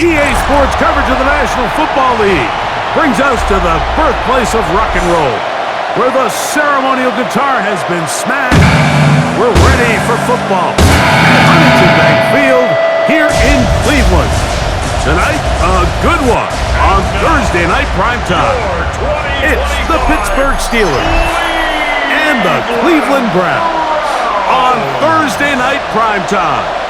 EA Sports coverage of the National Football League brings us to the birthplace of rock and roll, where the ceremonial guitar has been smashed. We're ready for football at Huntington Bank Field here in Cleveland. Tonight, a good one on Thursday night primetime. It's the Pittsburgh Steelers and the Cleveland Browns on Thursday night primetime.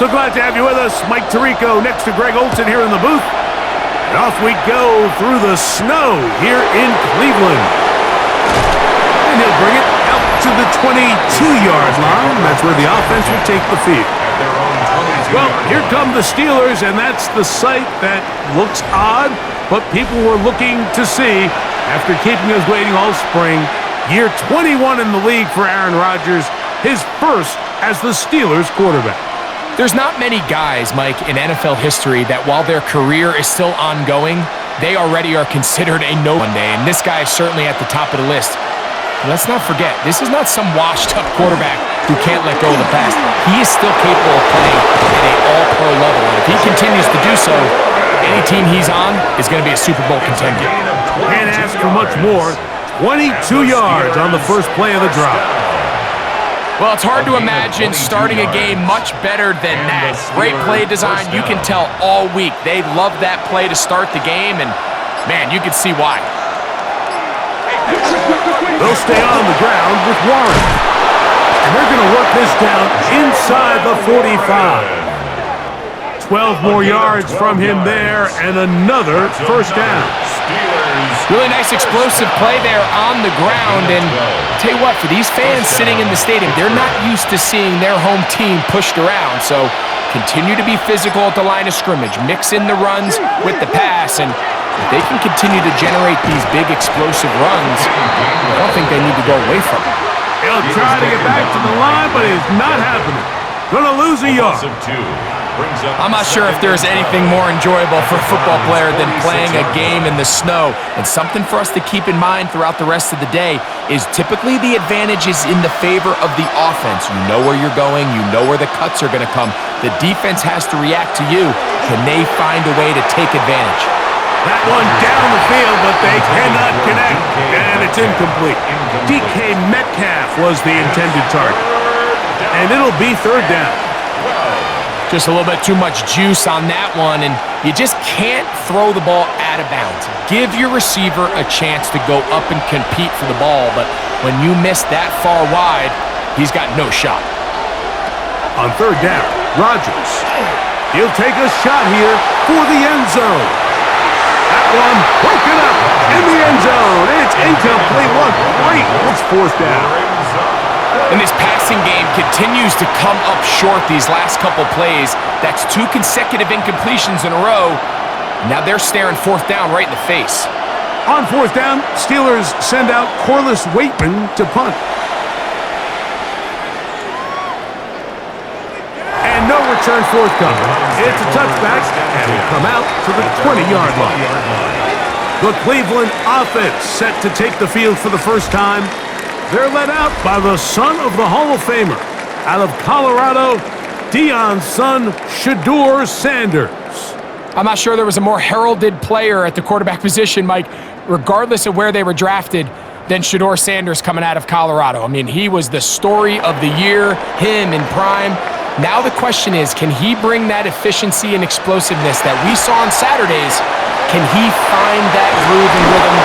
So glad to have you with us. Mike Tirico next to Greg Olson here in the booth. And off we go through the snow here in Cleveland. And he'll bring it out to the 22-yard line. That's where the offense will take the field. Well, here come the Steelers, and that's the sight that looks odd, but people were looking to see after keeping us waiting all spring. Year 21 in the league for Aaron Rodgers, his first as the Steelers quarterback. There's not many guys, Mike, in NFL history that while their career is still ongoing, they already are considered a no-one day, and this guy is certainly at the top of the list. But let's not forget, this is not some washed-up quarterback who can't let go of the past. He is still capable of playing at an all-pro level, and if he continues to do so, any team he's on is going to be a Super Bowl contender. Can't ask for much more. 22 yards on the first play of the drive. Well, it's hard to imagine starting a game much better than that. Great play design. You can tell all week they love that play to start the game, and, man, you can see why. They'll stay on the ground with Warren. And they're going to work this down inside the 45. 12 more yards from him there, and another first down. Really nice explosive play there on the ground, and tell you what, for these fans sitting in the stadium, they're not used to seeing their home team pushed around, so continue to be physical at the line of scrimmage, mix in the runs with the pass, and if they can continue to generate these big explosive runs, I don't think they need to go away from it. He'll try to get back to the line, but it's not happening. Gonna lose a yard. I'm not sure if there's anything more enjoyable for a football player than playing a game in the snow. And something for us to keep in mind throughout the rest of the day is typically the advantage is in the favor of the offense. You know where you're going. You know where the cuts are going to come. The defense has to react to you. Can they find a way to take advantage? That one down the field, but they cannot connect. And it's incomplete. DK Metcalf was the intended target. And it'll be third down. Just a little bit too much juice on that one, and you just can't throw the ball out of bounds. Give your receiver a chance to go up and compete for the ball, but when you miss that far wide, he's got no shot. On third down, Rodgers. He'll take a shot here for the end zone. That one broken up in the end zone. It's incomplete. What great. It's fourth down. And this passing game continues to come up short these last couple plays. That's 2 consecutive incompletions in a row. Now they're staring fourth down right in the face. On fourth down, Steelers send out Corliss Waitman to punt. And no return forthcoming. It's a touchback, and will come out to the 20-yard line. The Cleveland offense set to take the field for the first time. They're led out by the son of the Hall of Famer. Out of Colorado, Deion's son, Shedeur Sanders. I'm not sure there was a more heralded player at the quarterback position, Mike, regardless of where they were drafted, than Shedeur Sanders coming out of Colorado. I mean, he was the story of the year, him in prime. Now the question is, can he bring that efficiency and explosiveness that we saw on Saturdays? Can he find that groove and rhythm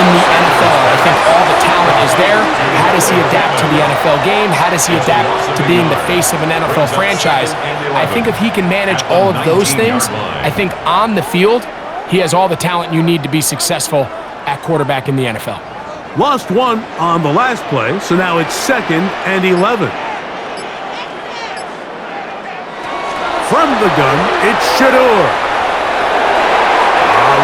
in the NFL? I think all the talent is there. How does he adapt to the NFL game? How does he adapt to being the face of an NFL franchise? I think if he can manage all of those things, I think on the field, he has all the talent you need to be successful at quarterback in the NFL. Lost one on the last play, so now it's 2nd and 11. From the gun, it's Shedeur.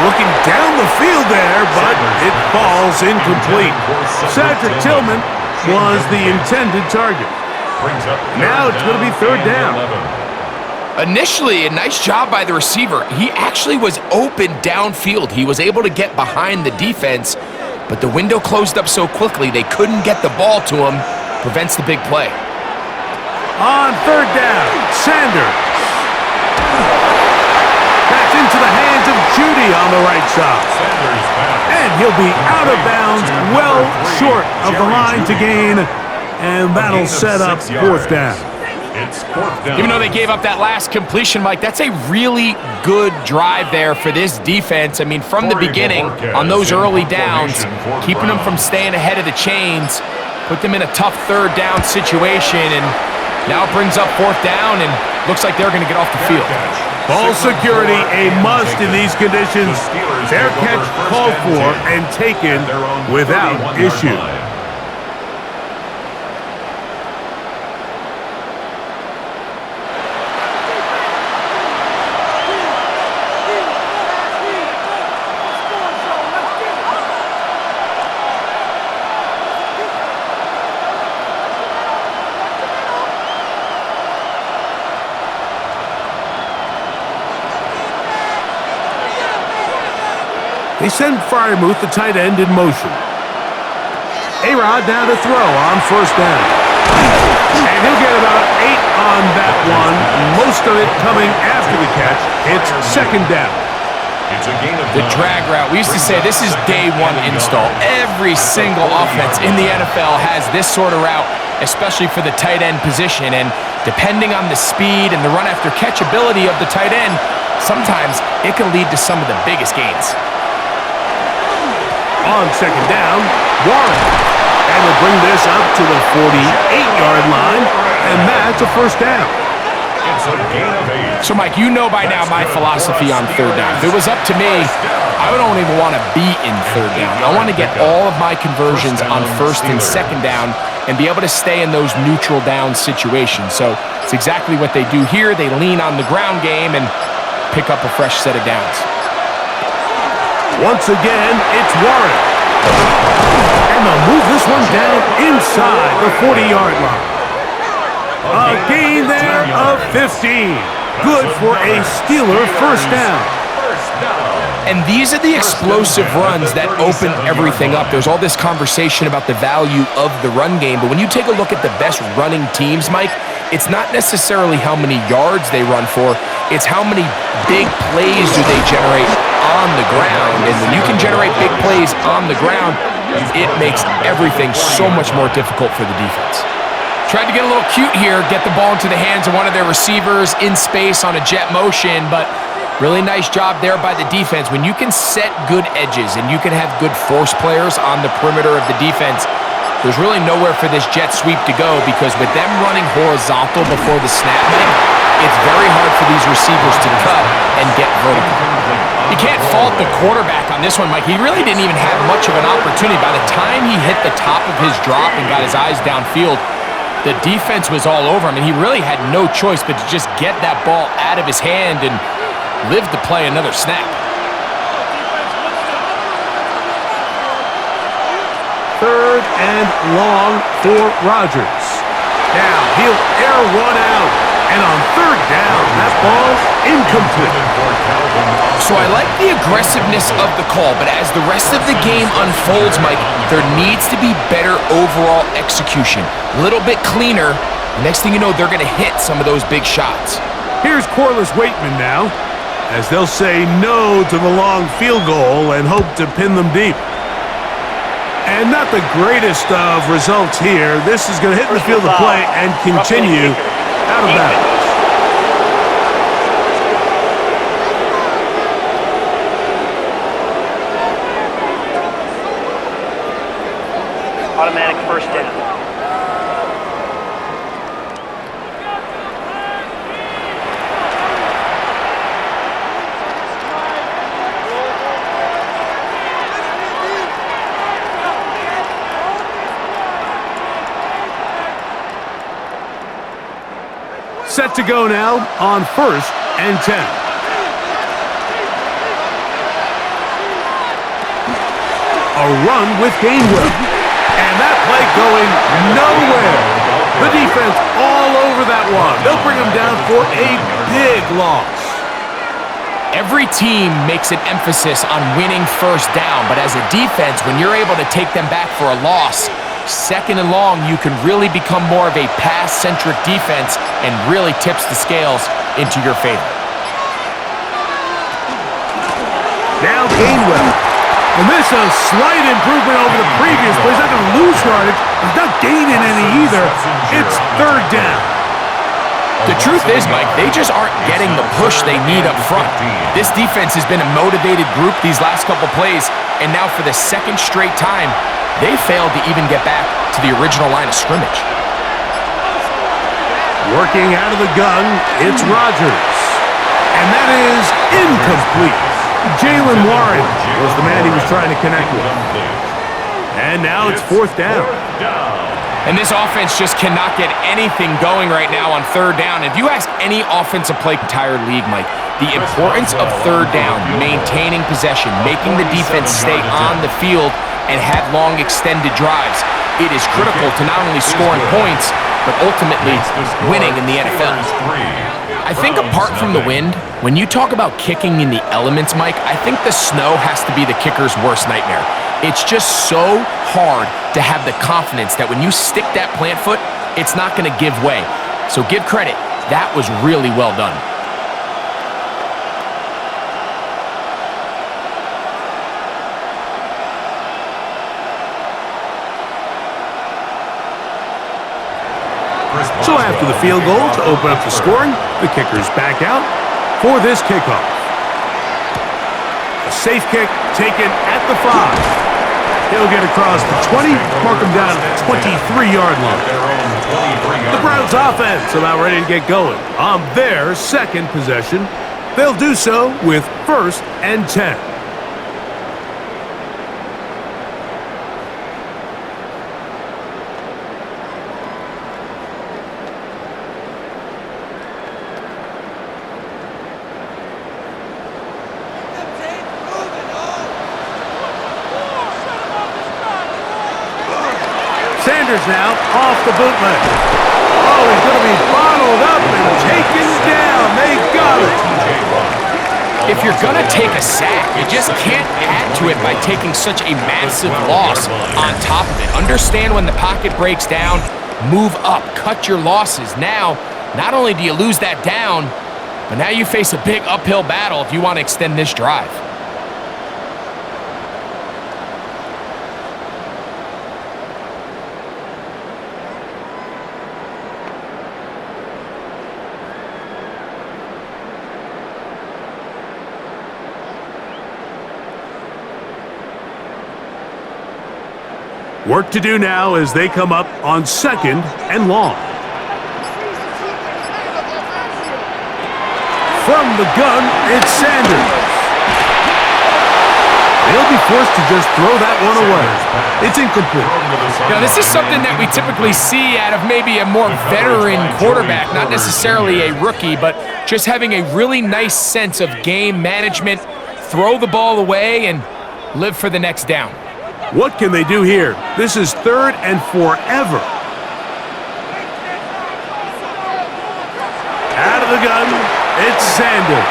Looking down the field there, but it falls incomplete. Cedric Tillman was the intended target. Now it's going to be third down. Initially, a nice job by the receiver. He actually was open downfield. He was able to get behind the defense, but the window closed up so quickly they couldn't get the ball to him. Prevents the big play. On third down, Sanders. That's into the hands of Judy on the right side. And he'll be out of bounds, well short of the line to gain, and that'll set up fourth down. Even though they gave up that last completion, Mike, that's a really good drive there for this defense. I mean, from the beginning, on those early downs, keeping them from staying ahead of the chains, put them in a tough third down situation, and now it brings up fourth down, and looks like they're going to get off the field. Ball security, a must in these conditions. Fair catch called for and taken without issue. They send Freiermuth, the tight end, in motion. A-Rod now to throw on first down. And he'll get about 8 on that one, most of it coming after the catch. It's second down. The drag route. We used to say this is day one install. Every single offense in the NFL has this sort of route, especially for the tight end position. And depending on the speed and the run after catch ability of the tight end, sometimes it can lead to some of the biggest gains. On second down, Warren. And will bring this up to the 48-yard line, and that's a first down. So, Mike, you know by now my philosophy on third down. If it was up to me, I don't even want to be in third down. I want to get all of my conversions on first and second down and be able to stay in those neutral down situations. So it's exactly what they do here. They lean on the ground game and pick up a fresh set of downs. Once again, it's Warren. And they'll move this one down inside the 40-yard line. A gain there of 15. Good for a Steeler first down. And these are the explosive runs that open everything up. There's all this conversation about the value of the run game, but when you take a look at the best running teams, Mike, it's not necessarily how many yards they run for, it's how many big plays do they generate on the ground. And when you can generate big plays on the ground, it makes everything so much more difficult for the defense. Tried to get a little cute here, get the ball into the hands of one of their receivers in space on a jet motion, but really nice job there by the defense. When you can set good edges and you can have good force players on the perimeter of the defense, there's really nowhere for this jet sweep to go, because with them running horizontal before the snap, it's very hard for these receivers to cut and get vertical. You can't fault the quarterback on this one, Mike. He really didn't even have much of an opportunity. By the time he hit the top of his drop and got his eyes downfield, the defense was all over him, and he really had no choice but to just get that ball out of his hand and live to play another snap. Third and long for Rodgers. Now he'll air one out, and on third down, that ball's incomplete. So I like the aggressiveness of the call, but as the rest of the game unfolds, Mike, there needs to be better overall execution. A little bit cleaner. The next thing you know, they're going to hit some of those big shots. Here's Corliss Waitman now, as they'll say no to the long field goal and hope to pin them deep. And not the greatest of results here. This is going to hit the field of play and continue out of bounds. Automatic first down. Set to go now on first and 10. A run with Gainwell. And that play going nowhere. The defense all over that one. They'll bring them down for a big loss. Every team makes an emphasis on winning first down, but as a defense, when you're able to take them back for a loss, second and long, you can really become more of a pass-centric defense and really tips the scales into your favor. Now Gainwell. And this is a slight improvement over the previous play. He's not going to lose yardage. He's not gaining any either. It's third down. The truth is, Mike, they just aren't getting the push they need up front. This defense has been a motivated group these last couple plays, and now for the second straight time, they failed to even get back to the original line of scrimmage. Working out of the gun, it's Rodgers. And that is incomplete. Jalen Warren was the man he was trying to connect with. And now it's fourth down. And this offense just cannot get anything going right now on third down. If you ask any offensive play entire league, Mike, the importance of third down, maintaining possession, making the defense stay on the field and have long extended drives, it is critical to not only scoring points, but ultimately winning in the NFL. I think apart from the wind, when you talk about kicking in the elements, Mike, I think the snow has to be the kicker's worst nightmare. It's just so hard to have the confidence that when you stick that plant foot, it's not going to give way. So give credit, that was really well done. So after the field goal to open up the scoring, the kicker's back out for this kickoff. A safe kick taken at the 5. He'll get across the 20, mark him down at the 23-yard line. The Browns offense about ready to get going on their second possession. They'll do so with 1st and 10. Sanders now off the bootleg. Oh, he's going to be bottled up and taken down. They got it. If you're going to take a sack, you just can't add to it by taking such a massive loss on top of it. Understand when the pocket breaks down, move up, cut your losses. Now, not only do you lose that down, but now you face a big uphill battle if you want to extend this drive. Work to do now as they come up on 2nd and long. From the gun, it's Sanders. They'll be forced to just throw that one away. It's incomplete. Now, this is something that we typically see out of maybe a more veteran quarterback, not necessarily a rookie, but just having a really nice sense of game management, throw the ball away, and live for the next down. What can they do here? This is 3rd and forever. Out of the gun, it's Sanders.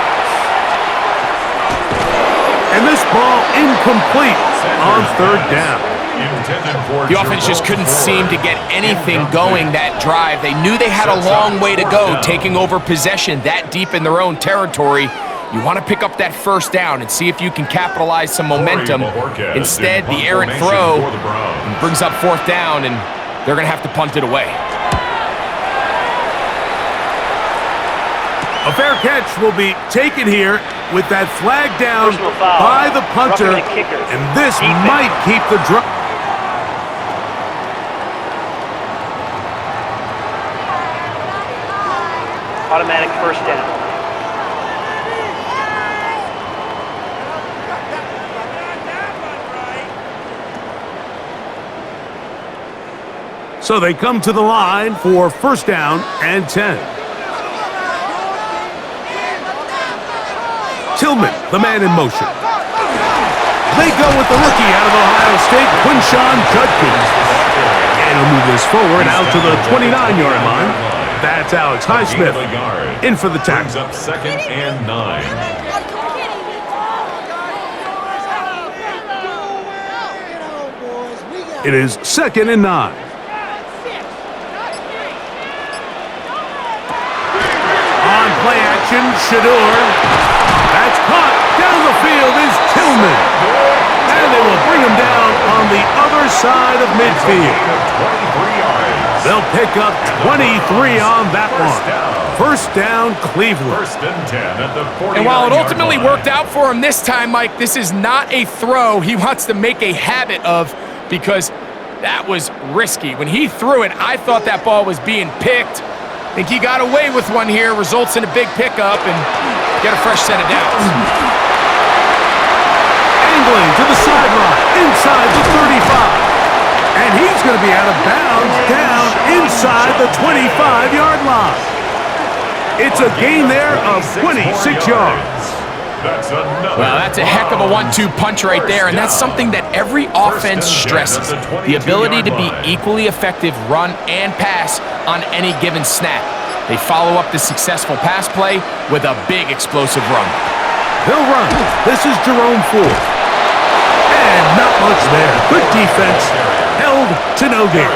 And this ball incomplete on 3rd down. The offense just couldn't seem to get anything going that drive. They knew they had a long way to go, taking over possession that deep in their own territory. You want to pick up that first down and see if you can capitalize some momentum. Instead, the errant throw brings up 4th down, and they're going to have to punt it away. A fair catch will be taken here with that flag down by the punter, and this might keep the drive. Automatic first down. So they come to the line for 1st down and 10. Tillman, the man in motion. They go with the rookie out of Ohio State, Quinshawn Judkins. And he'll move this forward out to the 29-yard line. That's Alex Highsmith in for the tackle. Up 2nd and 9. It is 2nd and 9. On play action, Shador. That's caught. Down the field is Tillman. And they will bring him down on the other side of midfield. They'll pick up 23 on that one. First down, Cleveland. First and 10 at the 49-yard line. And while it ultimately worked out for him this time, Mike, this is not a throw he wants to make a habit of, because that was risky. When he threw it, I thought that ball was being picked. I think he got away with one here, results in a big pickup, and get a fresh set of downs. Angling to the sideline, inside the 35. And he's going to be out of bounds down inside the 25-yard line. It's a gain there of 26 yards. Well, that's a heck of a 1-2 punch right there, and that's something that every offense stresses. The ability to be equally effective run and pass on any given snap. They follow up the successful pass play with a big explosive run. He'll run. This is Jerome Ford. And not much there. Good defense. Held to no gain.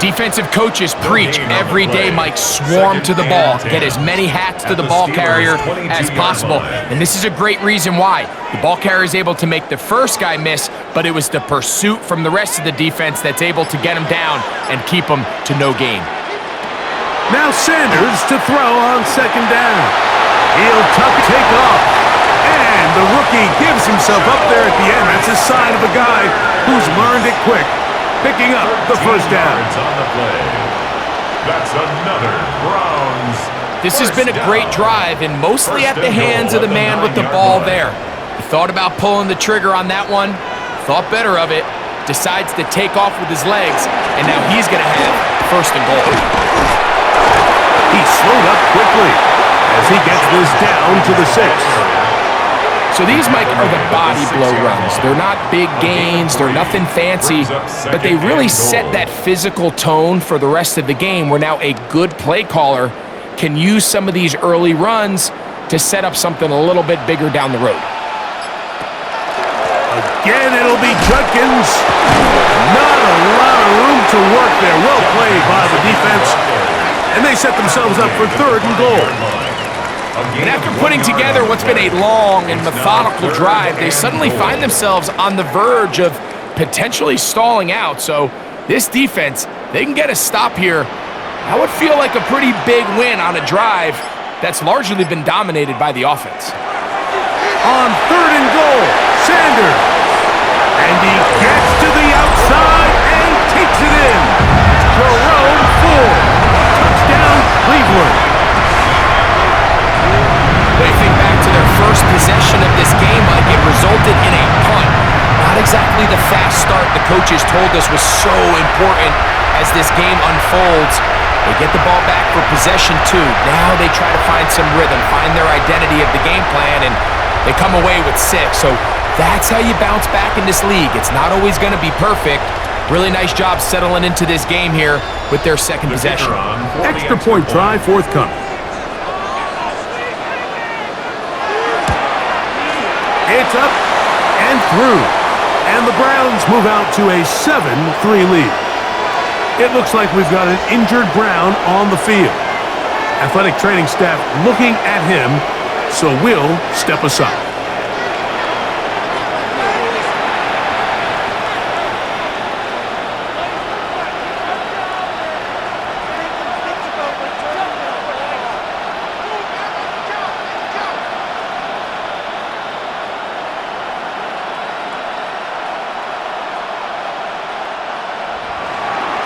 Defensive coaches preach every day, Mike, swarm to the ball. Get as many hats to the ball carrier as possible. And this is a great reason why. The ball carrier is able to make the first guy miss, but it was the pursuit from the rest of the defense that's able to get him down and keep him to no gain. Now Sanders to throw on 2nd down. He'll take off. And the rookie gives himself up there at the end. That's a sign of a guy who's learned it quick. Picking up the first down. That's another Browns. This has been a great drive, and mostly at the hands of the man with the ball there. He thought about pulling the trigger on that one, thought better of it, decides to take off with his legs, and now he's going to have first and goal. He slowed up quickly as he gets this down to the 6. So these, Mike, are the body blow runs. They're not big gains, they're nothing fancy, but they really set that physical tone for the rest of the game, where now a good play caller can use some of these early runs to set up something a little bit bigger down the road. Again, it'll be Judkins. Not a lot of room to work there. Well played by the defense. And they set themselves up for 3rd and goal. And after putting together what's been a long and methodical drive, they suddenly find themselves on the verge of potentially stalling out. So this defense, they can get a stop here. That would feel like a pretty big win on a drive that's largely been dominated by the offense. On 3rd and goal, Sanders. And he gets to the outside and takes it in. Jerome Ford. Touchdown, Cleveland. They think back to their first possession of this game, like it resulted in a punt. Not exactly the fast start the coaches told us was so important as this game unfolds. They get the ball back for possession 2. Now they try to find some rhythm, find their identity of the game plan, and they come away with 6. So that's how you bounce back in this league. It's not always going to be perfect. Really nice job settling into this game here with their 2nd possession. Extra point try forthcoming. It's up and through. And the Browns move out to a 7-3 lead. It looks like we've got an injured Brown on the field. Athletic training staff looking at him, so we'll step aside.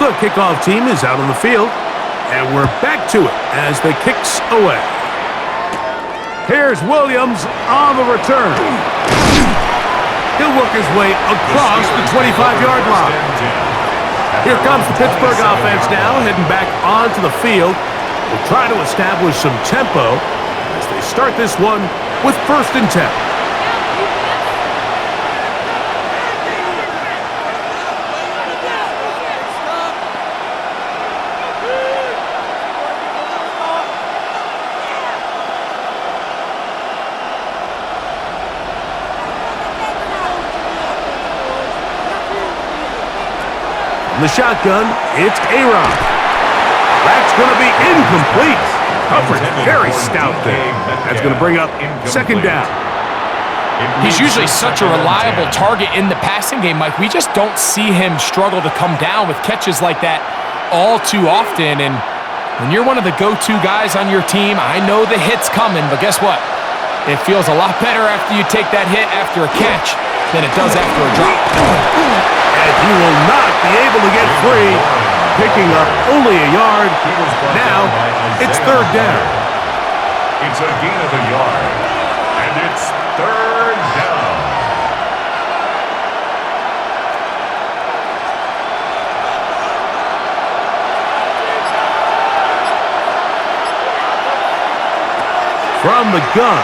The kickoff team is out on the field, and we're back to it as the kicks away. Here's Williams on the return. He'll work his way across the 25-yard line. Here comes the Pittsburgh offense now, heading back onto the field. They'll try to establish some tempo as they start this one with 1st and 10. the shotgun, it's A-Rod. That's going to be incomplete. Coverage very stout there. That's going to bring up second down. He's usually such a reliable target in the passing game, Mike. We just don't see him struggle to come down with catches like that all too often. And when you're one of the go-to guys on your team, I know the hit's coming, but guess what? It feels a lot better after you take that hit after a catch than it does after a drop. And he will not be able to get free, picking up only a yard. Now, it's third down. It's a gain of a yard, and it's third down. From the gun,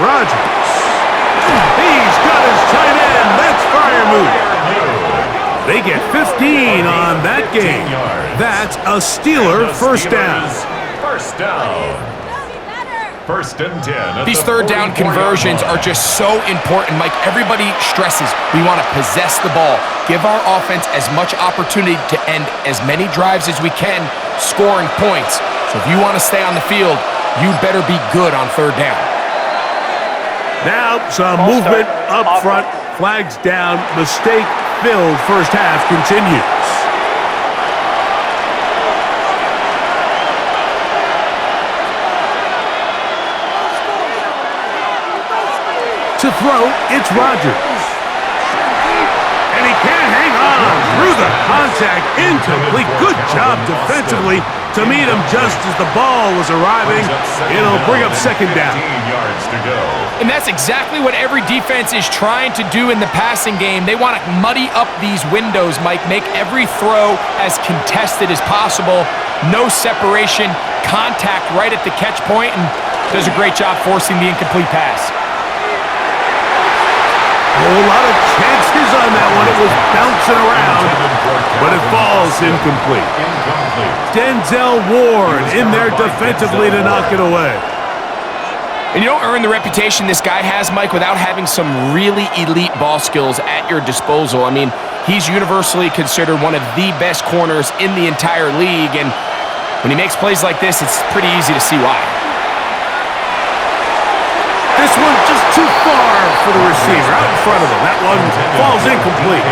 Rodgers. He's got his tight end. That's fire move. They get 15 on that game. That's a Steeler first down. First down. First and 10. These third down conversions are just so important, Mike. Everybody stresses we want to possess the ball, give our offense as much opportunity to end as many drives as we can, scoring points. So if you want to stay on the field, you better be good on third down. Now some movement up front. Flags down. Mistake-filled first half continues. To throw, it's Rodgers. And he can't hang on through the contact. Incomplete. Good job defensively to meet him just as the ball was arriving. It'll bring up second down. Yards to go. And that's exactly what every defense is trying to do in the passing game. They want to muddy up these windows, Mike, make every throw as contested as possible. No separation, contact right at the catch point, and does a great job forcing the incomplete pass. A whole lot of chances on that one. It was bouncing around, but it falls incomplete. Denzel Ward in there defensively to knock it away. And you don't earn the reputation this guy has, Mike, without having some really elite ball skills at your disposal. I mean, he's universally considered one of the best corners in the entire league, and when he makes plays like this, it's pretty easy to see why. This one just too far for the receiver, out in front of him. That one falls incomplete.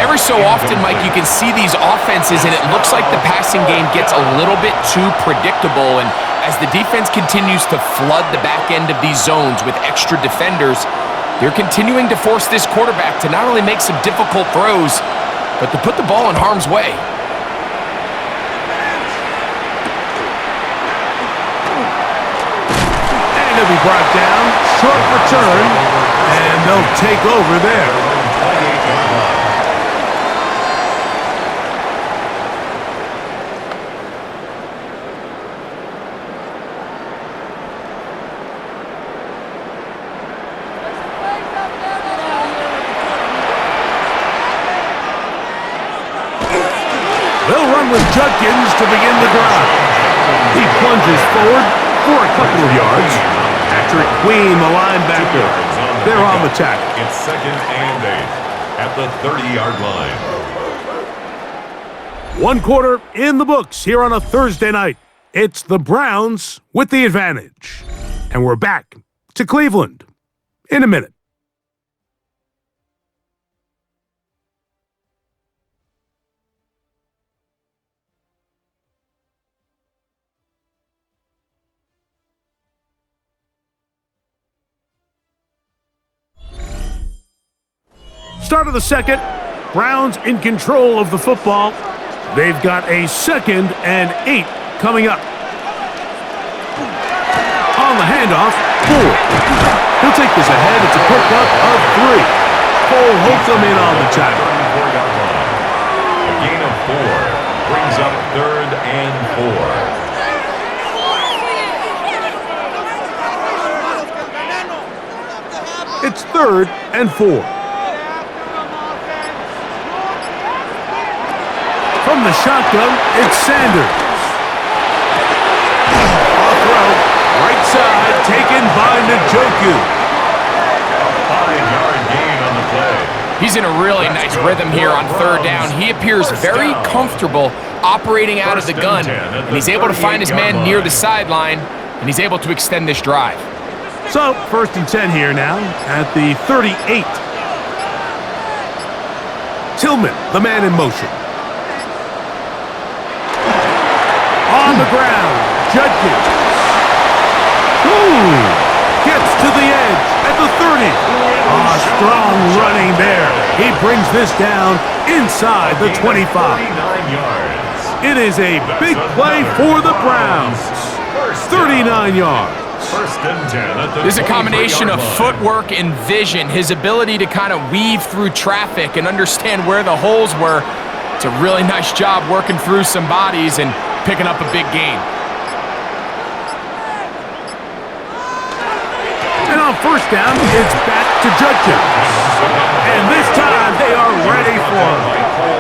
Every so often, Mike, you can see these offenses, and it looks like the passing game gets a little bit too predictable, and as the defense continues to flood the back end of these zones with extra defenders, they're continuing to force this quarterback to not only make some difficult throws, but to put the ball in harm's way. And he'll be brought down, short return, and they'll take over there. They'll run with Judkins to begin the drive. He plunges forward for a couple of yards. Patrick Queen, the linebacker, they're on the tackle. It's second and 8 at the 30-yard line. One quarter in the books here on a Thursday night. It's the Browns with the advantage. And we're back to Cleveland in a minute. Start of the second. Browns in control of the football. They've got a 2nd and 8 coming up. On the handoff, Ford. He'll take this ahead. It's a pickup of 3. Cole holds them in on the tackle. A gain of 4 brings up 3rd and 4. It's 3rd and 4. From the shotgun, it's Sanders. Off route, right side, taken by Njoku. A 5-yard gain on the play. He's in a really nice rhythm here on third down. He appears very comfortable operating out of the gun, and he's able to find his man near the sideline, and he's able to extend this drive. So, 1st and 10 here now at the 38. Tillman, the man in motion. On the ground, Judkins. Gets to the edge at the 30. Strong running there. He brings this down inside the 25. It is a big play for the Browns. 39 yards. This is a combination of footwork and vision. His ability to kind of weave through traffic and understand where the holes were. It's a really nice job working through some bodies and picking up a big gain. And on 1st down, it's back to Judkins. And this time they are ready for him.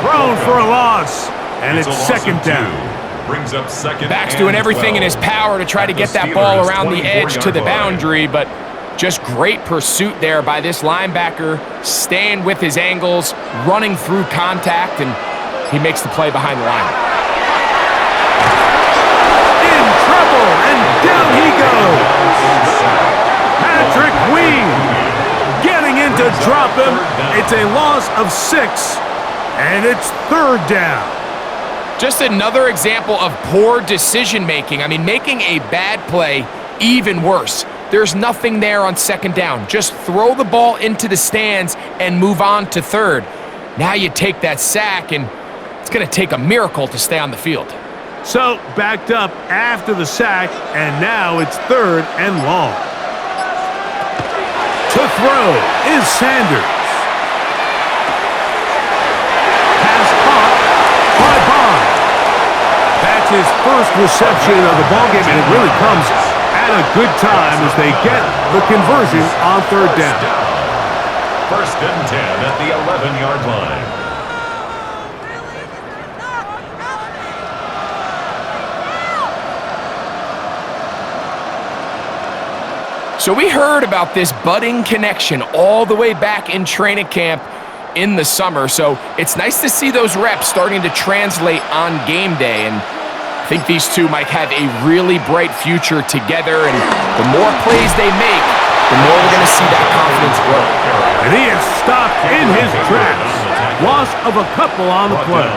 Thrown for a loss. And it's 2nd down. Brings up 2nd. Back's doing everything in his power to try to get that ball around the edge to the boundary, but just great pursuit there by this linebacker, staying with his angles, running through contact, and he makes the play behind the line. In trouble, and down he goes. Patrick Queen getting in to drop him. It's a loss of 6, and it's 3rd down. Just another example of poor decision-making. I mean, making a bad play even worse. There's nothing there on 2nd down. Just throw the ball into the stands and move on to 3rd. Now you take that sack, and it's going to take a miracle to stay on the field. So, backed up after the sack, and now it's 3rd and long. To throw is Sanders. Pass caught by Bond. That's his first reception of the ballgame, and it really comes at a good time as they get the conversion on 3rd down. 1st and 10 at the 11-yard line. So we heard about this budding connection all the way back in training camp in the summer. So it's nice to see those reps starting to translate on game day. And I think these two might have a really bright future together. And the more plays they make, the more we're going to see that confidence grow. And he is stopped in his tracks. Loss of a couple on the play.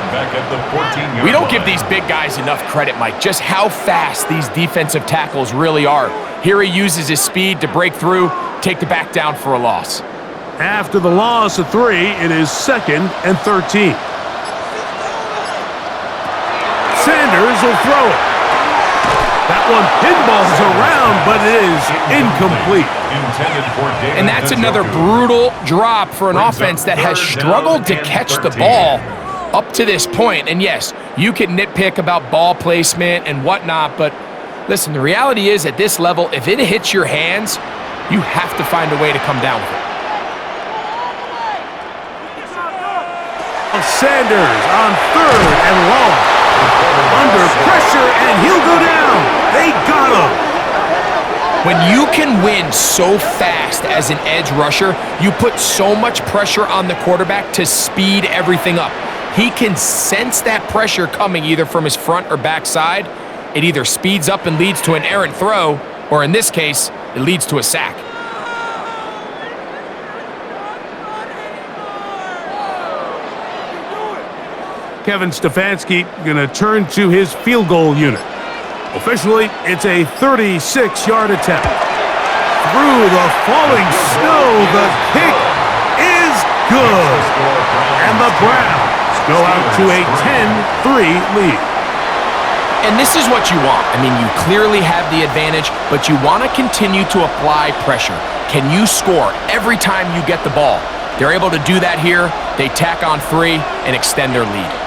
We don't give these big guys enough credit, Mike, just how fast these defensive tackles really are. Here he uses his speed to break through, take the back down for a loss. After the loss of 3, it is 2nd and 13. Sanders will throw it. That one pinballs around, but it is incomplete. And that's another brutal drop for an offense that has struggled to catch the ball up to this point. And yes, you can nitpick about ball placement and whatnot, but listen, the reality is at this level, if it hits your hands, you have to find a way to come down with it. Sanders on 3rd and long. Under pressure, and he'll go down. They got him. When you can win so fast as an edge rusher, you put so much pressure on the quarterback to speed everything up. He can sense that pressure coming either from his front or back side. It either speeds up and leads to an errant throw, or in this case, it leads to a sack. Kevin Stefanski going to turn to his field goal unit. Officially, it's a 36-yard attempt. Through the falling snow, the kick is good. And the Browns go out to a 10-3 lead. And this is what you want. I mean, you clearly have the advantage, but you want to continue to apply pressure. Can you score every time you get the ball? They're able to do that here. They tack on 3 and extend their lead.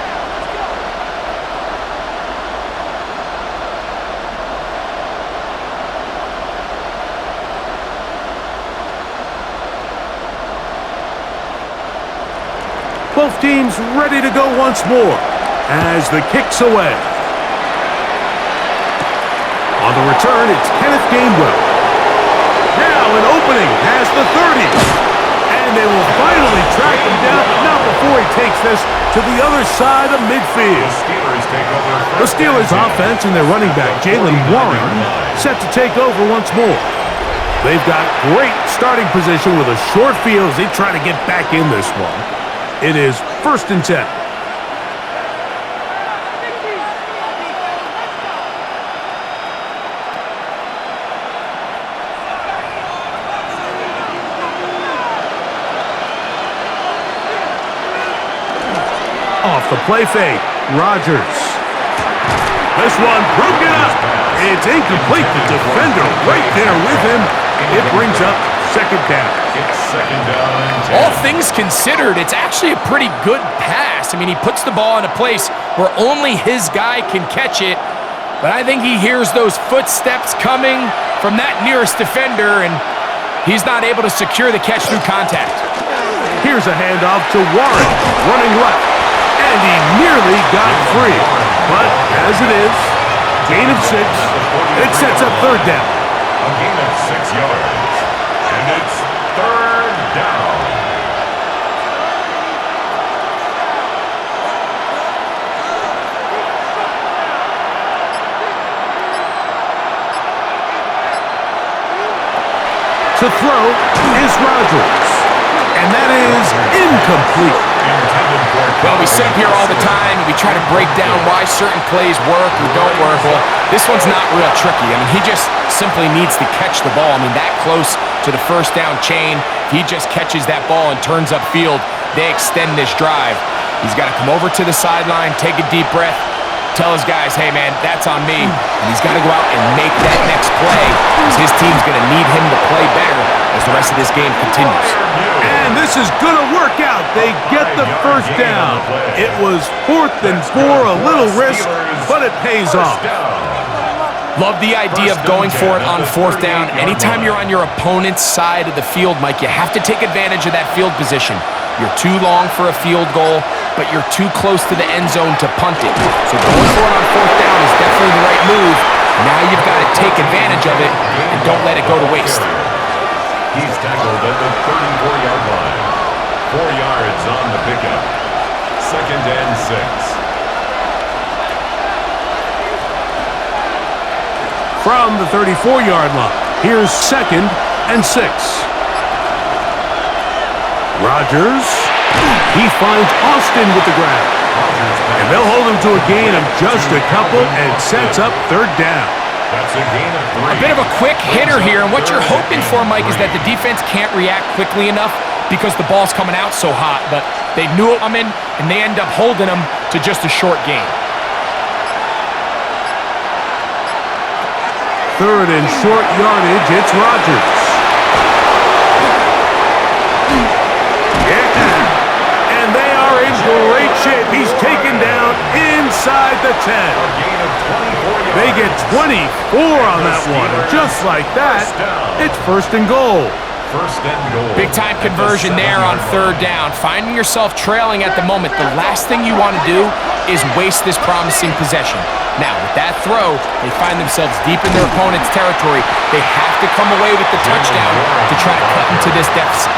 Both teams ready to go once more as the kick's away. On the return, it's Kenneth Gainwell. Now an opening past the 30. And And they will finally track him down, but not before he takes this to the other side of midfield. The Steelers offense and their running back, Jalen Warren, set to take over once more. They've got great starting position with a short field as they try to get back in this one. It is 1st and 10. Off the play fake, Rodgers. This one broken up. It's incomplete. The defender right there with him. It brings up 2nd down. It's 2nd down and 10. All things considered, it's actually a pretty good pass. I mean, he puts the ball in a place where only his guy can catch it. But I think he hears those footsteps coming from that nearest defender, and he's not able to secure the catch through contact. Here's a handoff to Warren, running left. And he nearly got free. But as it is, gain of 6. It sets up 3rd down. A gain of 6 yards. And it's 3rd down. To throw is Rodgers. And that is incomplete. Well, we sit up here all the time and we try to break down why certain plays work or don't work. Well, this one's not real tricky. I mean, he just simply needs to catch the ball. I mean, that close to the 1st down chain, if he just catches that ball and turns upfield, they extend this drive. He's got to come over to the sideline, take a deep breath, tell his guys, hey, man, that's on me. And he's got to go out and make that next play because his team's going to need him to play better as the rest of this game continues. And this is going to work out. They get the 1st down. It was 4th and 4, a little risk, but it pays off. Love the idea of going for it on 4th down. Anytime you're on your opponent's side of the field, Mike, you have to take advantage of that field position. You're too long for a field goal, but you're too close to the end zone to punt it. So going for it on 4th down is definitely the right move. Now you've got to take advantage of it and don't let it go to waste. He's tackled at the 34-yard line. 4 yards on the pickup. 2nd and 6. From the 34-yard line, here's 2nd and 6. Rodgers, he finds Austin with the grab. And they'll hold him to a gain of just a couple and sets up 3rd down. That's a gain of 3. A bit of a quick hitter here, and what you're hoping for, Mike, is that the defense can't react quickly enough because the ball's coming out so hot, but they knew it coming, and they end up holding them to just a short gain. 3rd and short yardage, it's Rodgers. Yeah, and they are in great shape. He's taken down inside the 10. They get 24 on that one. Just like that, it's 1st and goal. 1st and goal. Big time conversion there on 3rd down. Finding yourself trailing at the moment, the last thing you want to do is waste this promising possession. Now, with that throw, they find themselves deep in their opponent's territory. They have to come away with the touchdown to try to cut into this deficit.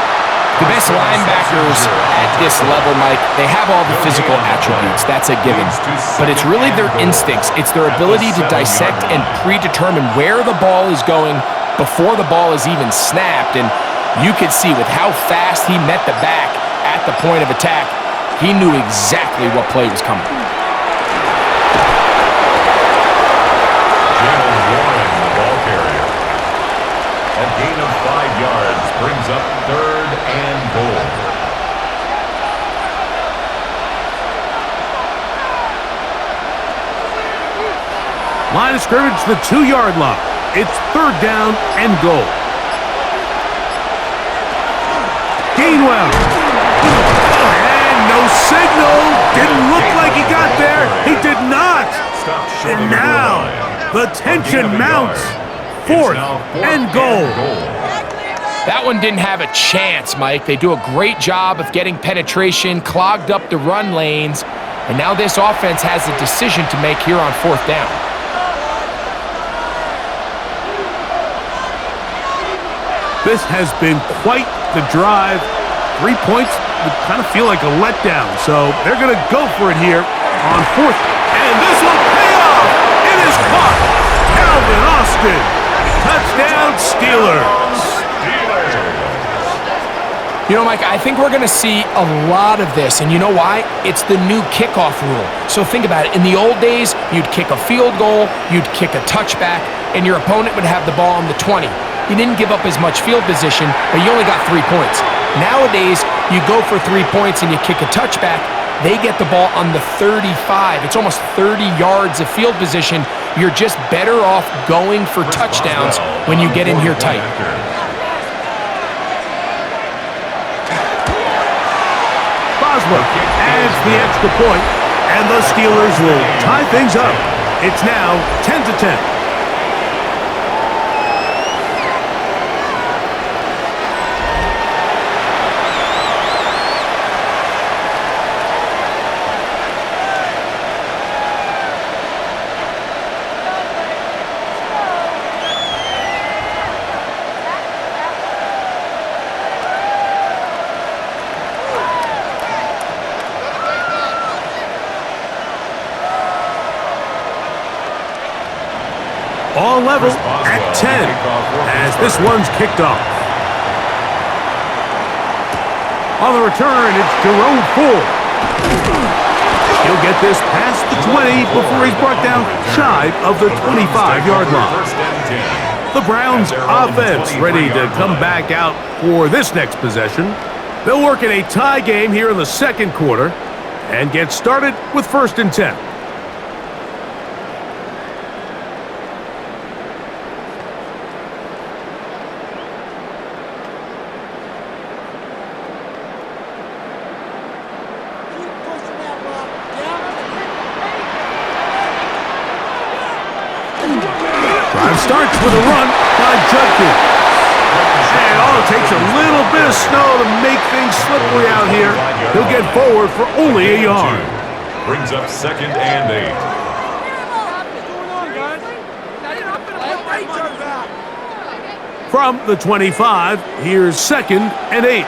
The best linebackers at this level, Mike, they have all the physical attributes. That's a given. But it's really their instincts. It's their ability to dissect and predetermine where the ball is going before the ball is even snapped. And you could see with how fast he met the back at the point of attack, he knew exactly what play was coming. A gain of 5 yards brings up 3rd and goal. Line of scrimmage, the 2-yard line. It's 3rd down and goal. Gainwell. And no signal. Didn't look like he got there. He did not. And now the tension mounts. 4th and goal. That one didn't have a chance, Mike. They do a great job of getting penetration, clogged up the run lanes, and now this offense has a decision to make here on 4th down. This has been quite the drive. 3 points would kind of feel like a letdown. So they're going to go for it here on 4th. And this will pay off. It is caught. Calvin Austin. Touchdown, Steelers. You know, Mike, I think we're going to see a lot of this, and you know why? It's the new kickoff rule. So think about it. In the old days, you'd kick a field goal, you'd kick a touchback, and your opponent would have the ball on the 20. You didn't give up as much field position, but you only got 3 points. Nowadays, you go for 3 points and you kick a touchback, they get the ball on the 35. It's almost 30 yards of field position. You're just better off going for touchdowns when you get in here tight. Adds the extra point, and the Steelers will tie things up. It's now 10-10. All level at 10 as this one's kicked off. On the return, it's Jerome Ford. He'll get this past the 20 before he's brought down shy of the 25-yard line. The Browns offense ready to come back out for this next possession. They'll work in a tie game here in the second quarter and get started with 1st and 10. Starts with a run by Judkins. And all it takes a little bit of snow to make things slippery out here. He'll get forward for only a yard. Brings up 2nd and 8. From the 25, here's 2nd and 8.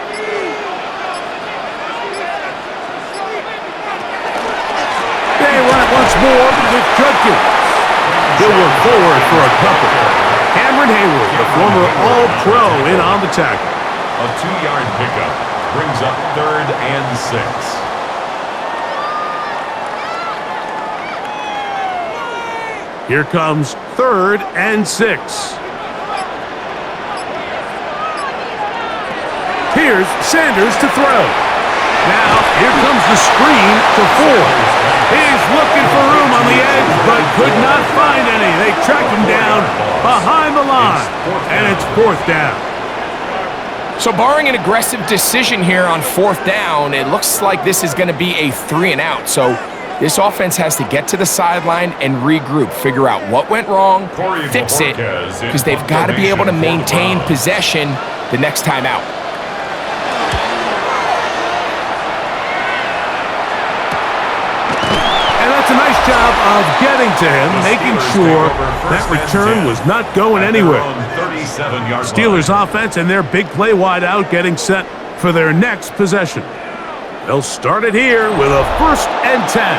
They run it once more with Judkins. He'll work forward for a couple. Cameron Hayward, the former All-Pro, in on the tackle. A 2-yard pickup brings up 3rd and 6. Here comes 3rd and 6. Here's Sanders to throw. Now, here comes the screen to Ford. He's looking for room on the edge, but could not find any. They track him down behind the line, and it's 4th down. So barring an aggressive decision here on 4th down, it looks like this is going to be a 3 and out. So this offense has to get to the sideline and regroup, figure out what went wrong, fix it, because they've got to be able to maintain possession the next time out. A nice job of getting to him, making sure that return was not going anywhere. Steelers offense and their big play wide out getting set for their next possession. They'll start it here with a 1st and 10.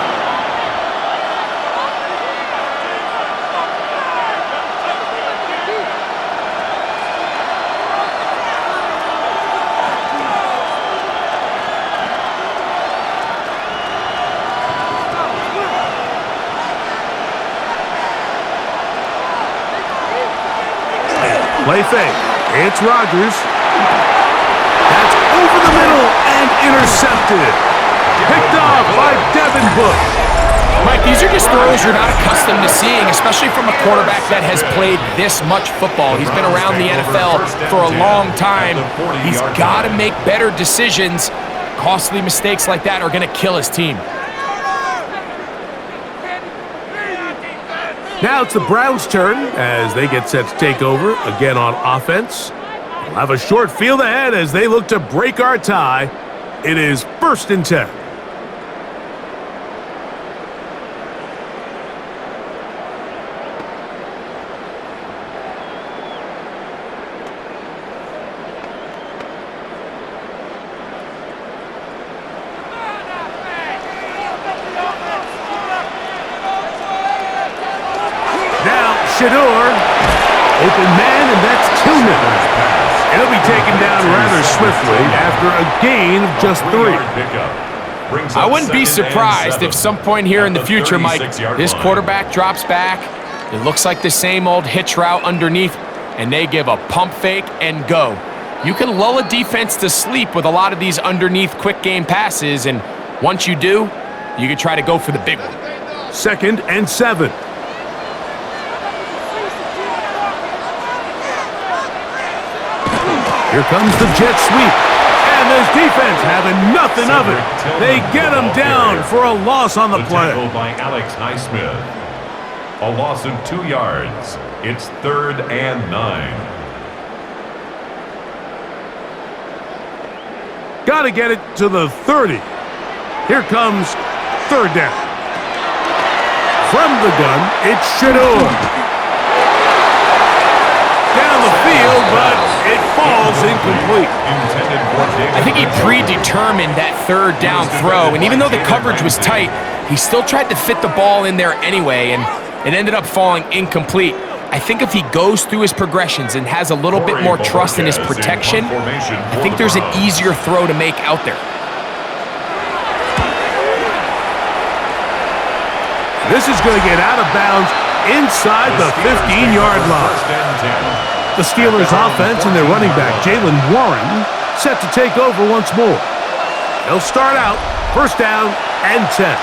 Play fake. It's Rodgers. That's over the middle and intercepted. Picked off by Devin Bush. Mike, these are just throws you're not accustomed to seeing, especially from a quarterback that has played this much football. He's been around the NFL for a long time. He's got to make better decisions. Costly mistakes like that are going to kill his team. Now it's the Browns' turn as they get set to take over again on offense. We'll have a short field ahead as they look to break our tie. It is 1st and 10. Shador. Open man, and that's Tillman. It'll be taken down rather swiftly after a gain of just 3. I wouldn't be surprised if some point here in the future, Mike, this quarterback drops back. It looks like the same old hitch route underneath, and they give a pump fake and go. You can lull a defense to sleep with a lot of these underneath quick game passes, and once you do, you can try to go for the big one. 2nd and 7. Here comes the jet sweep. And this defense having nothing of it. They get him down for a loss on the play. Tackle by Alex Highsmith. A loss of 2 yards. It's 3rd and 9. Got to get it to the 30. Here comes 3rd down. From the gun, it's Shador. Down the field, but it falls incomplete. I think he predetermined that 3rd down throw, and even though the coverage was tight, he still tried to fit the ball in there anyway, and it ended up falling incomplete. I think if he goes through his progressions and has a little bit more trust in his protection, I think there's an easier throw to make out there. This is going to get out of bounds inside the 15-yard line. The Steelers' offense and their running back, Jaylen Warren, set to take over once more. They'll start out 1st down and 10.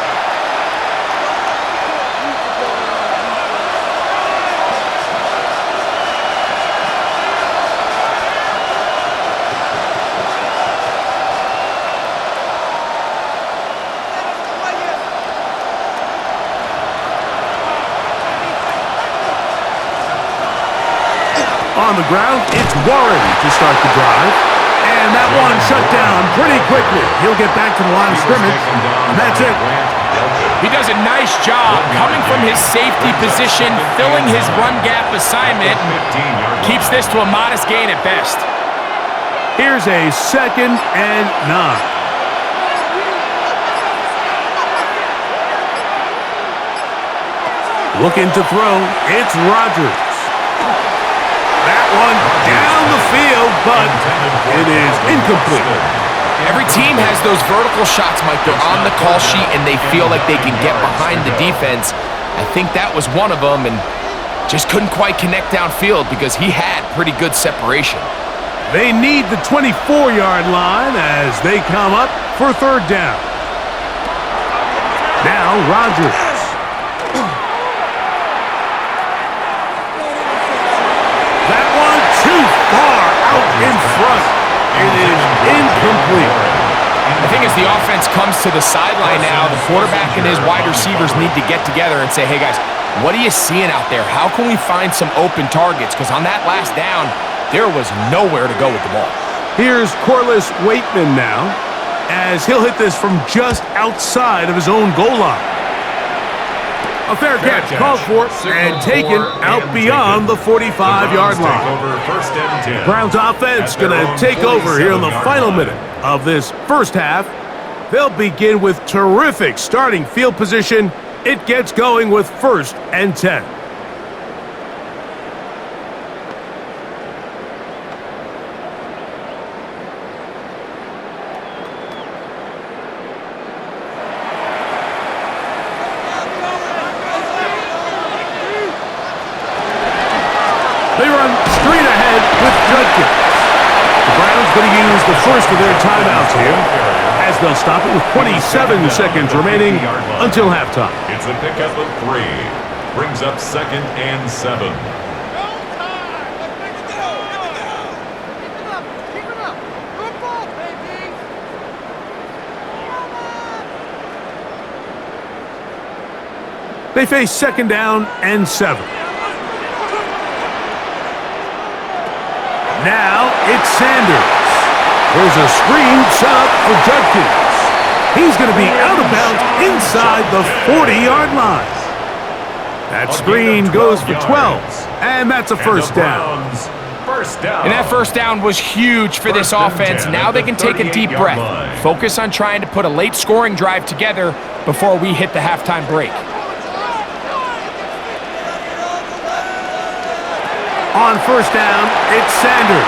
On the ground, it's Warren to start the drive. And that one shut down pretty quickly. He'll get back to the line of scrimmage, and that's it. He does a nice job coming from his safety position, filling his run gap assignment, keeps this to a modest gain at best. Here's a 2nd and 9. Looking to throw, it's Rodgers. That one down the field, but it is incomplete. Every team has those vertical shots, Mike. They're on the call sheet, and they feel like they can get behind the defense. I think that was one of them, and just couldn't quite connect downfield because he had pretty good separation. They need the 24-yard line as they come up for 3rd down. Now Rodgers. That one too far out in front. It is incomplete. I think as the offense comes to the sideline now, the quarterback and his wide receivers need to get together and say, hey guys, what are you seeing out there? How can we find some open targets? Because on that last down, there was nowhere to go with the ball. Here's Corliss Waitman now, as he'll hit this from just outside of his own goal line. A fair catch called for and taken out beyond the 45-yard line. Browns offense going to take over here in the final minute of this first half. They'll begin with terrific starting field position. It gets going with 1st and 10. They run straight ahead with Judkins. The Browns going to use the first of their timeouts here, as they'll stop it with 27 seconds remaining until halftime. It's a pickup of 3. Brings up 2nd and 7. They face 2nd down and 7. Now it's Sanders. There's a screen set up for Judkins. He's going to be out of bounds inside the 40-yard line. That screen goes for 12, and that's a 1st down. And that 1st down was huge for this offense. Now they can take a deep breath. Focus on trying to put a late scoring drive together before we hit the halftime break. On first down, it's Sanders.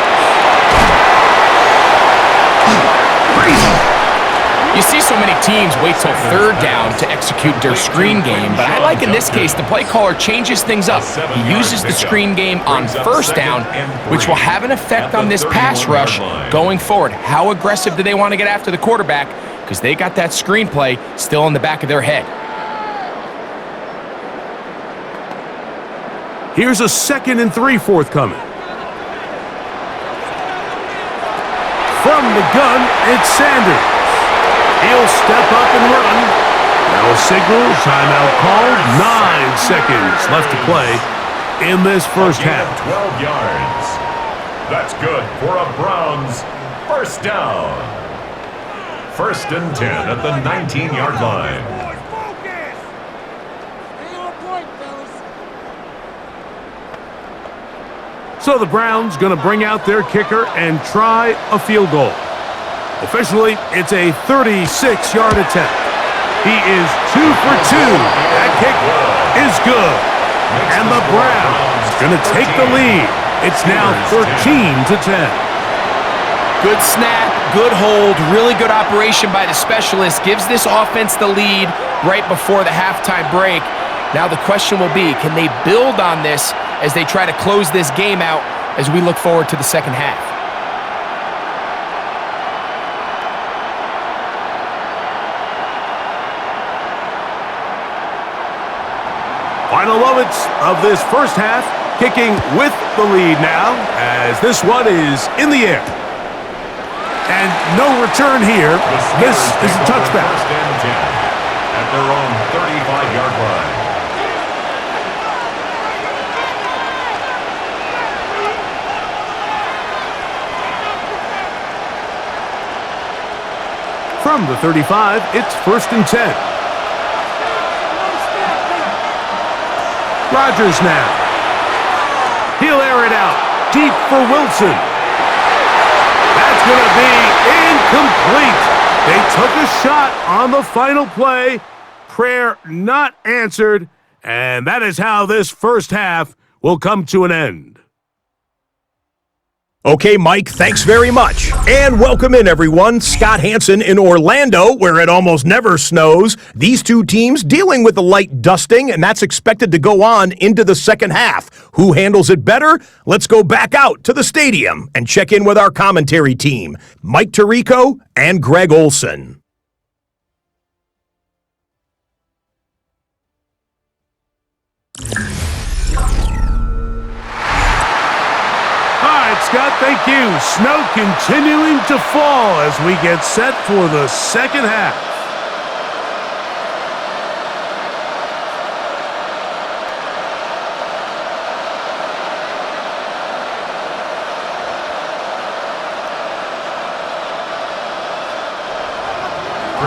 You see so many teams wait till third down to execute their screen game, but I like in this case the play caller changes things up. He uses the screen game on first down, which will have an effect on this pass rush going forward. How aggressive do they want to get after the quarterback? Because they got that screenplay still in the back of their head. Here's a 2nd and 3 forthcoming. From the gun, it's Sanders. He'll step up and run. Now a signal, timeout called. 9 seconds left to play in this first half. 12 yards. That's good for a Browns first down. 1st and 10 at the 19-yard line. So the Browns going to bring out their kicker and try a field goal. Officially, it's a 36-yard attempt. He is 2 for 2. That kick is good. And the Browns going to take the lead. It's now 13-10. Good snap, good hold, really good operation by the specialist. Gives this offense the lead right before the halftime break. Now the question will be, can they build on this as they try to close this game out as we look forward to the second half? Final moments of this first half, kicking with the lead now, as this one is in the air. And no return here. This is a touchback. 1st and 10 at their own 35-yard line. From the 35, it's 1st and 10. Rodgers now. He'll air it out. Deep for Wilson. That's going to be incomplete. They took a shot on the final play. Prayer not answered. And that is how this first half will come to an end. Okay, Mike, thanks very much. And welcome in, everyone. Scott Hansen in Orlando, where it almost never snows. These two teams dealing with a light dusting, and that's expected to go on into the second half. Who handles it better? Let's go back out to the stadium and check in with our commentary team, Mike Tirico and Greg Olson. Scott, thank you. Snow continuing to fall as we get set for the second half.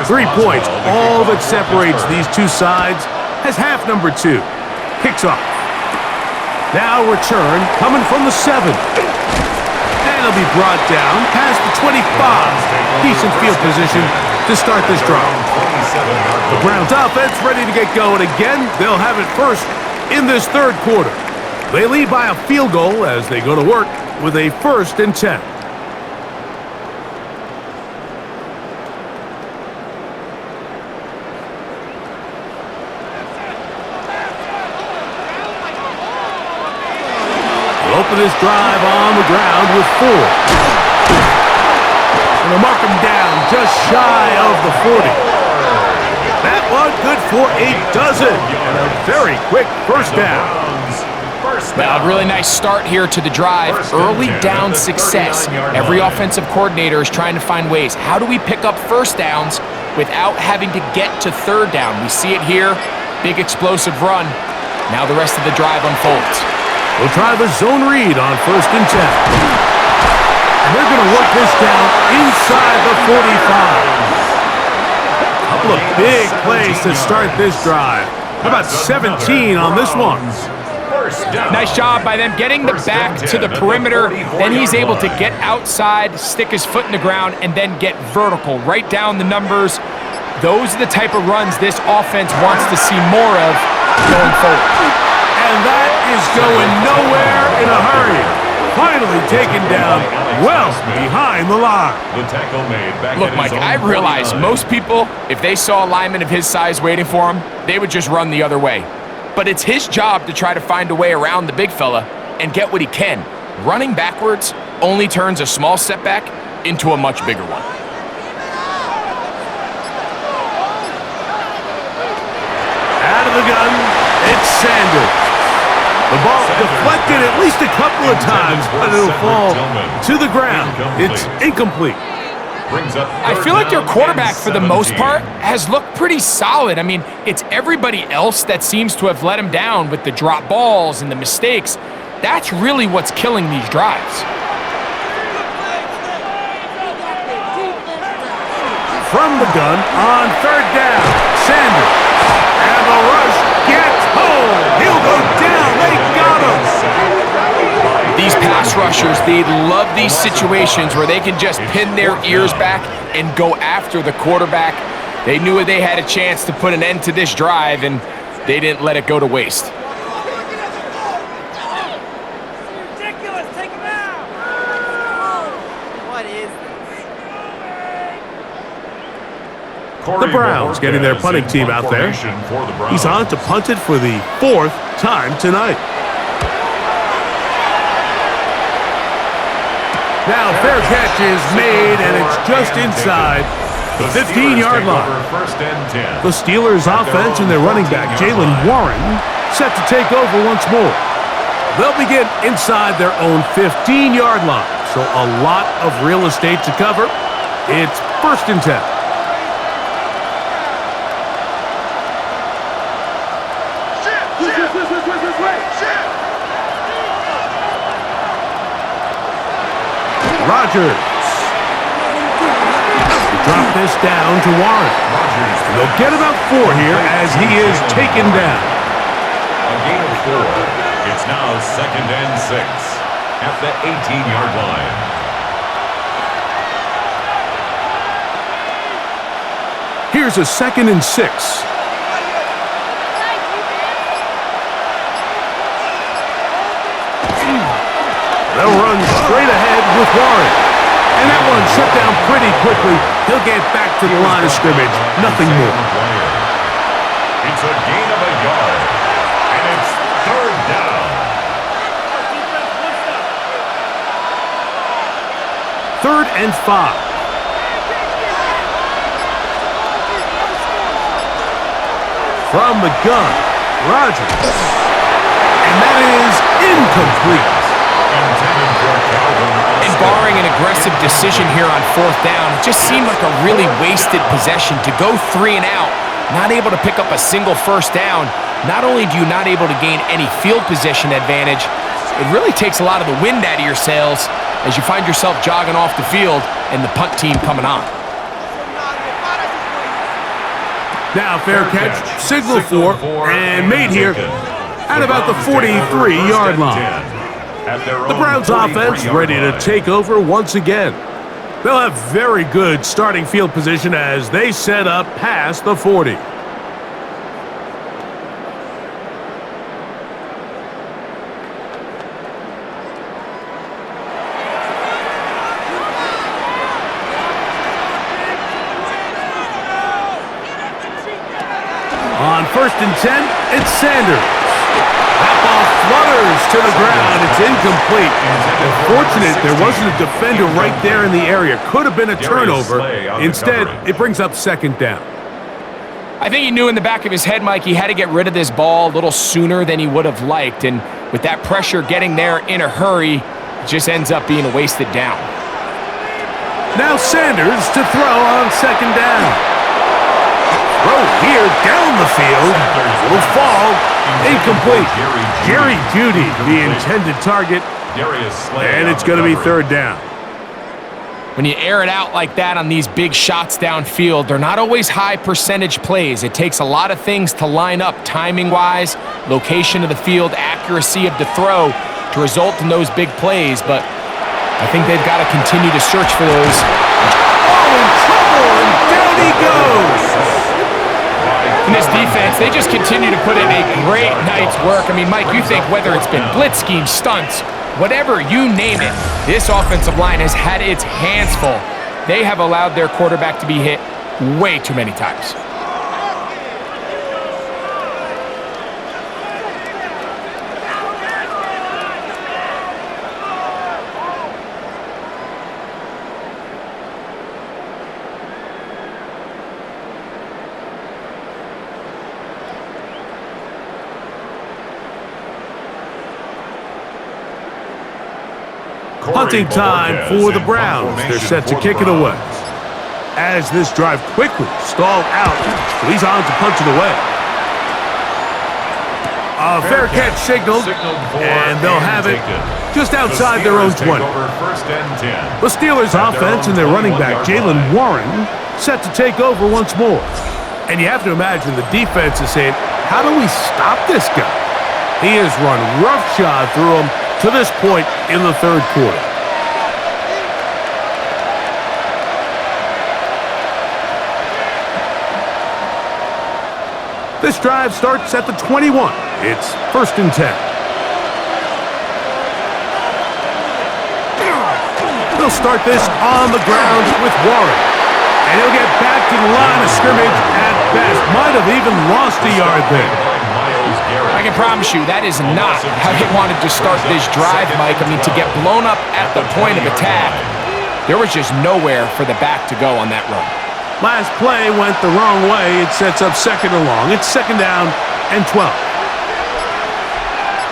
Three points, all that separates these two sides, as half number 2 kicks off. Now return coming from the 7. And it'll be brought down past the 25. Decent field position to start this drive. The Browns offense ready to get going again. They'll have it first in this third quarter. They lead by a field goal as they go to work with a 1st and 10. Open this drive on the ground with 4. And they'll mark him down just shy of the 40. That one good for a dozen. And a very quick first down. Well, a really nice start here to the drive. Early down success. Every offensive coordinator is trying to find ways. How do we pick up first downs without having to get to third down? We see it here. Big explosive run. Now the rest of the drive unfolds. We'll try the zone read on 1st and 10. And they're going to work this down inside the 45. A couple of big plays to start this drive. How about 17 on this one? Nice job by them getting the back to the perimeter. Then he's able to get outside, stick his foot in the ground, and then get vertical. Right down the numbers. Those are the type of runs this offense wants to see more of going forward. And that is going nowhere in a hurry. Finally taken down well behind the line. The tackle made back Look, at Mike, his own I realize 49. most people, if they saw a lineman of his size waiting for him, they would just run the other way. But it's his job to try to find a way around the big fella and get what he can. Running backwards only turns a small setback into a much bigger one. Out of the gun, it's Sanders. The ball deflected at least a couple of times, but it'll fall to the ground. It's incomplete. I feel like their quarterback, for the most part, has looked pretty solid. I mean, it's everybody else that seems to have let him down with the drop balls and the mistakes. That's really what's killing these drives. From the gun on third down, Sanders. And the rush gets home. He'll go down. They got him. These pass rushers, they love these situations where they can just pin their ears back and go after the quarterback. They knew they had a chance to put an end to this drive, and they didn't let it go to waste. Ridiculous! Take him out! What is this? The Browns getting their punting team out there. He's on to punt it for the 4th time tonight. Now fair catch is made, and it's just inside the 15-yard line. The Steelers' offense and their running back, Jalen Warren, set to take over once more. They'll begin inside their own 15-yard line, so a lot of real estate to cover. It's 1st and 10. Rodgers. Drop this down to Warren. They'll get about 4 here as he is taken down. A gain of 4. It's now 2nd and 6 at the 18-yard line. Here's a 2nd and 6. They'll run straight ahead with Warren. And that one shut down pretty quickly. He'll get back to the line of scrimmage. Nothing more. It's a gain of a yard. And it's 3rd down. 3rd and 5. From the gun, Rodgers. And that is incomplete. And barring an aggressive decision here on 4th down, it just seemed like a really wasted possession to go 3 and out, not able to pick up a single 1st down. Not only do you not able to gain any field position advantage, it really takes a lot of the wind out of your sails as you find yourself jogging off the field and the punt team coming on. Now fair catch, signal for, and made here at about the 43-yard line. The Browns offense ready to take over once again. They'll have very good starting field position as they set up past the 40. On 1st and 10, it's Sanders. That ball flutters to the ground. It's incomplete. Fortunate there wasn't a defender right there in the area. Could have been a turnover. Instead, it brings up 2nd down. I think he knew in the back of his head, Mike, he had to get rid of this ball a little sooner than he would have liked. And with that pressure getting there in a hurry, it just ends up being a wasted down. Now Sanders to throw on 2nd down. Throw here down the field. Will fall. Incomplete. Jerry Jeudy, the intended target. And it's going to be 3rd down. When you air it out like that on these big shots downfield, they're not always high percentage plays. It takes a lot of things to line up timing-wise, location of the field, accuracy of the throw to result in those big plays. But I think they've got to continue to search for those. Oh, in trouble, and down he goes. And this defense, they just continue to put in a great night's work. I mean, Mike, you think whether it's been blitz schemes, stunts, whatever, you name it, this offensive line has had its hands full. They have allowed their quarterback to be hit way too many times. Punting time for the Browns. They're set to kick it away. As this drive quickly stalled out, so he's on to punch it away. A fair catch signaled, and they'll have it just outside their own 20. The Steelers' offense and their running back, Jalen Warren, set to take over once more. And you have to imagine the defense is saying, how do we stop this guy? He has run roughshod through him to this point in the third quarter. This drive starts at the 21. It's 1st and 10. He'll start this on the ground with Warren. And he'll get back to the line of scrimmage at best. Might have even lost a yard there. I can promise you that is not how they wanted to start this drive, Mike. I mean, to get blown up at the point of attack, there was just nowhere for the back to go on that run. Last play went the wrong way. It sets up 2nd and long. It's 2nd down and 12.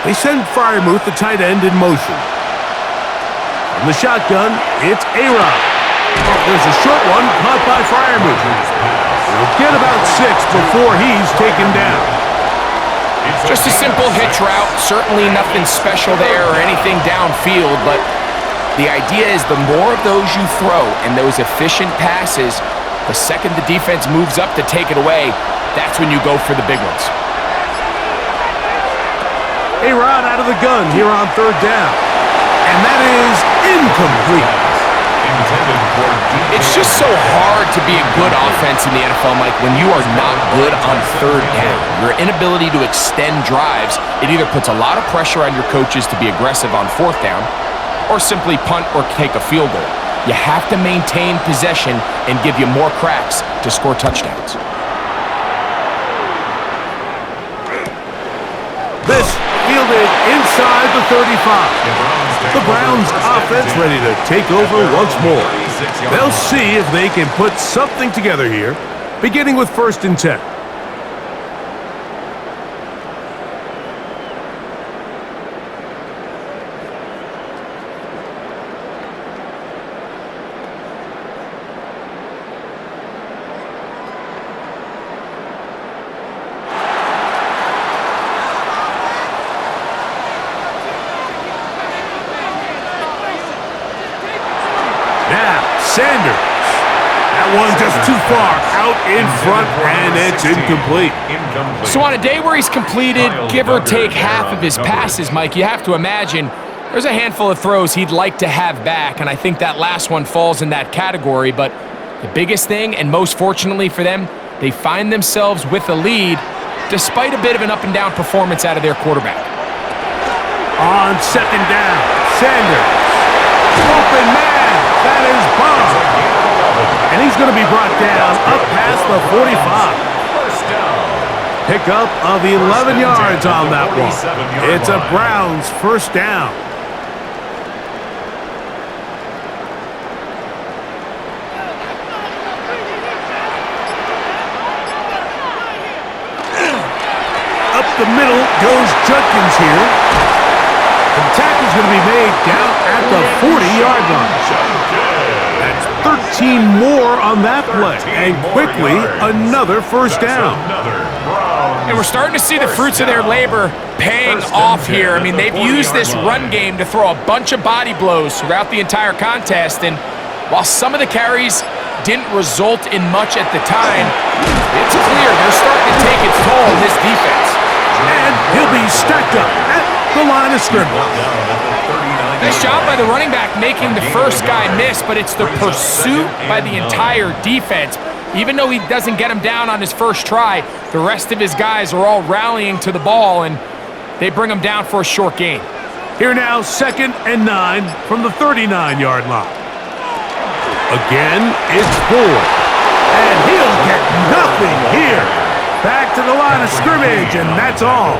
They send Freiermuth, the tight end, in motion. From the shotgun, it's A-Rod. There's a short one caught by Freiermuth. He'll get about 6 before he's taken down. Just a simple hitch route, certainly nothing special there or anything downfield, but the idea is the more of those you throw and those efficient passes, the second the defense moves up to take it away, that's when you go for the big ones. A-Rod out of the gun here on 3rd down, and that is incomplete. It's just so hard to be a good offense in the NFL, Mike, when you are not good on 3rd down. Your inability to extend drives, it either puts a lot of pressure on your coaches to be aggressive on 4th down or simply punt or take a field goal. You have to maintain possession and give you more cracks to score touchdowns. This fielded inside the 35. The Browns offense ready to take over once more. They'll see if they can put something together here, beginning with 1st and 10. Sanders. That one just too far out in front, and it's incomplete. So on a day where he's completed, give or take half of his passes, Mike, you have to imagine there's a handful of throws he'd like to have back, and I think that last one falls in that category. But the biggest thing, and most fortunately for them, they find themselves with a lead despite a bit of an up-and-down performance out of their quarterback. On 2nd down, Sanders. Open man. That is Bob. And he's going to be brought down up past the 45. Pickup of 11 yards on that one. It's a Browns 1st down. Up the middle goes Judkins here. The tackle's going to be made down at the 40-yard line. That's 13 more on that play. And quickly, another 1st down. And we're starting to see the fruits of their labor paying off here. I mean, they've used this run game to throw a bunch of body blows throughout the entire contest. And while some of the carries didn't result in much at the time, it's clear they're starting to take its toll in this defense. And he'll be stacked up at the line of scrimmage. Nice job by the running back making the first guy miss, but it's the pursuit by the entire defense Even though he doesn't get him down on his first try, the rest of his guys are all rallying to the ball, and they bring him down for a short gain. Here now, 2nd and 9 from the 39-yard line. Again, it's 4. And he'll get nothing here. Back to the line of scrimmage, and that's all.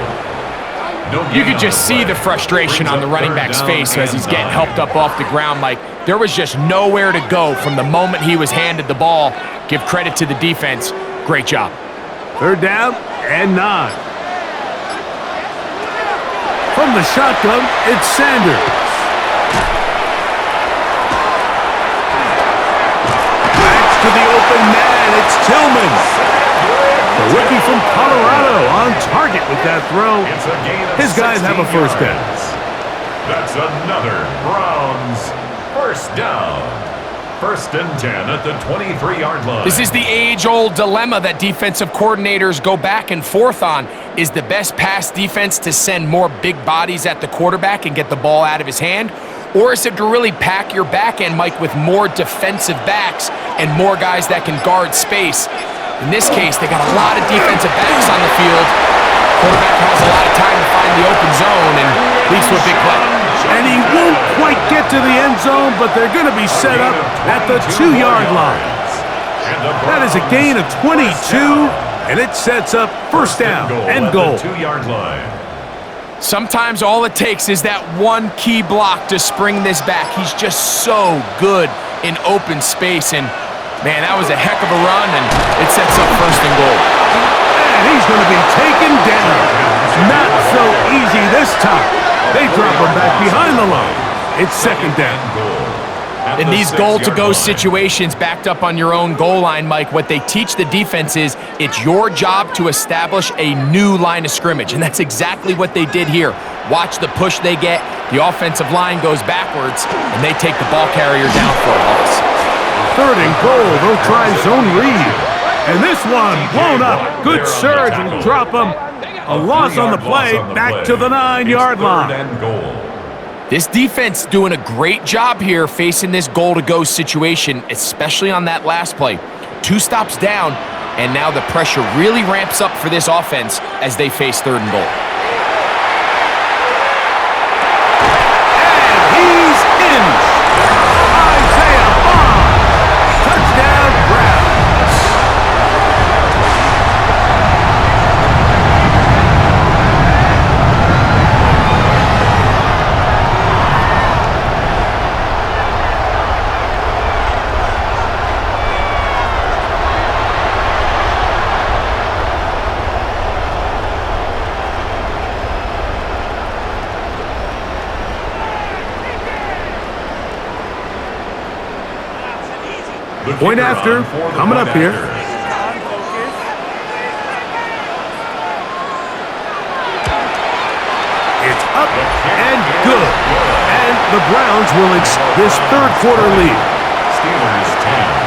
You could just see the frustration on the running back's face as he's getting helped up off the ground. Like, there was just nowhere to go from the moment he was handed the ball. Give credit to the defense. Great job. 3rd down and 9. From the shotgun, it's Sanders. Backs to the open man, it's Tillman. The rookie from Colorado on target with that throw. His guys have a first down. That's another Browns first down. 1st and 10 at the 23-yard line. This is the age-old dilemma that defensive coordinators go back and forth on. Is the best pass defense to send more big bodies at the quarterback and get the ball out of his hand? Or is it to really pack your back end, Mike, with more defensive backs and more guys that can guard space? In this case, they got a lot of defensive backs on the field. Quarterback has a lot of time to find the open zone and leads to a big play. And he won't quite get to the end zone, but they're going to be set up at the 2-yard line. That is a gain of 22, and it sets up first down and goal. 2-yard line. Sometimes all it takes is that one key block to spring this back. He's just so good in open space, and man, that was a heck of a run, and it sets up first and goal. And he's going to be taken down. Not so easy this time. They drop him back behind the line. It's 2nd down. In these goal-to-go situations backed up on your own goal line, Mike, what they teach the defense is it's your job to establish a new line of scrimmage, and that's exactly what they did here. Watch the push they get. The offensive line goes backwards, and they take the ball carrier down for a loss. 3rd and goal. They'll try zone read. And this one blown up. Good surge and drop him. A loss on the play. Back to the 9-yard line. This defense doing a great job here facing this goal-to-go situation, especially on that last play. 2 stops down, and now the pressure really ramps up for this offense as they face 3rd and goal. And he's in. Isaiah Bond. Touchdown, Browns. Point after, coming up here. It's up and good. And the Browns will extend this 3rd quarter lead. Steelers 10.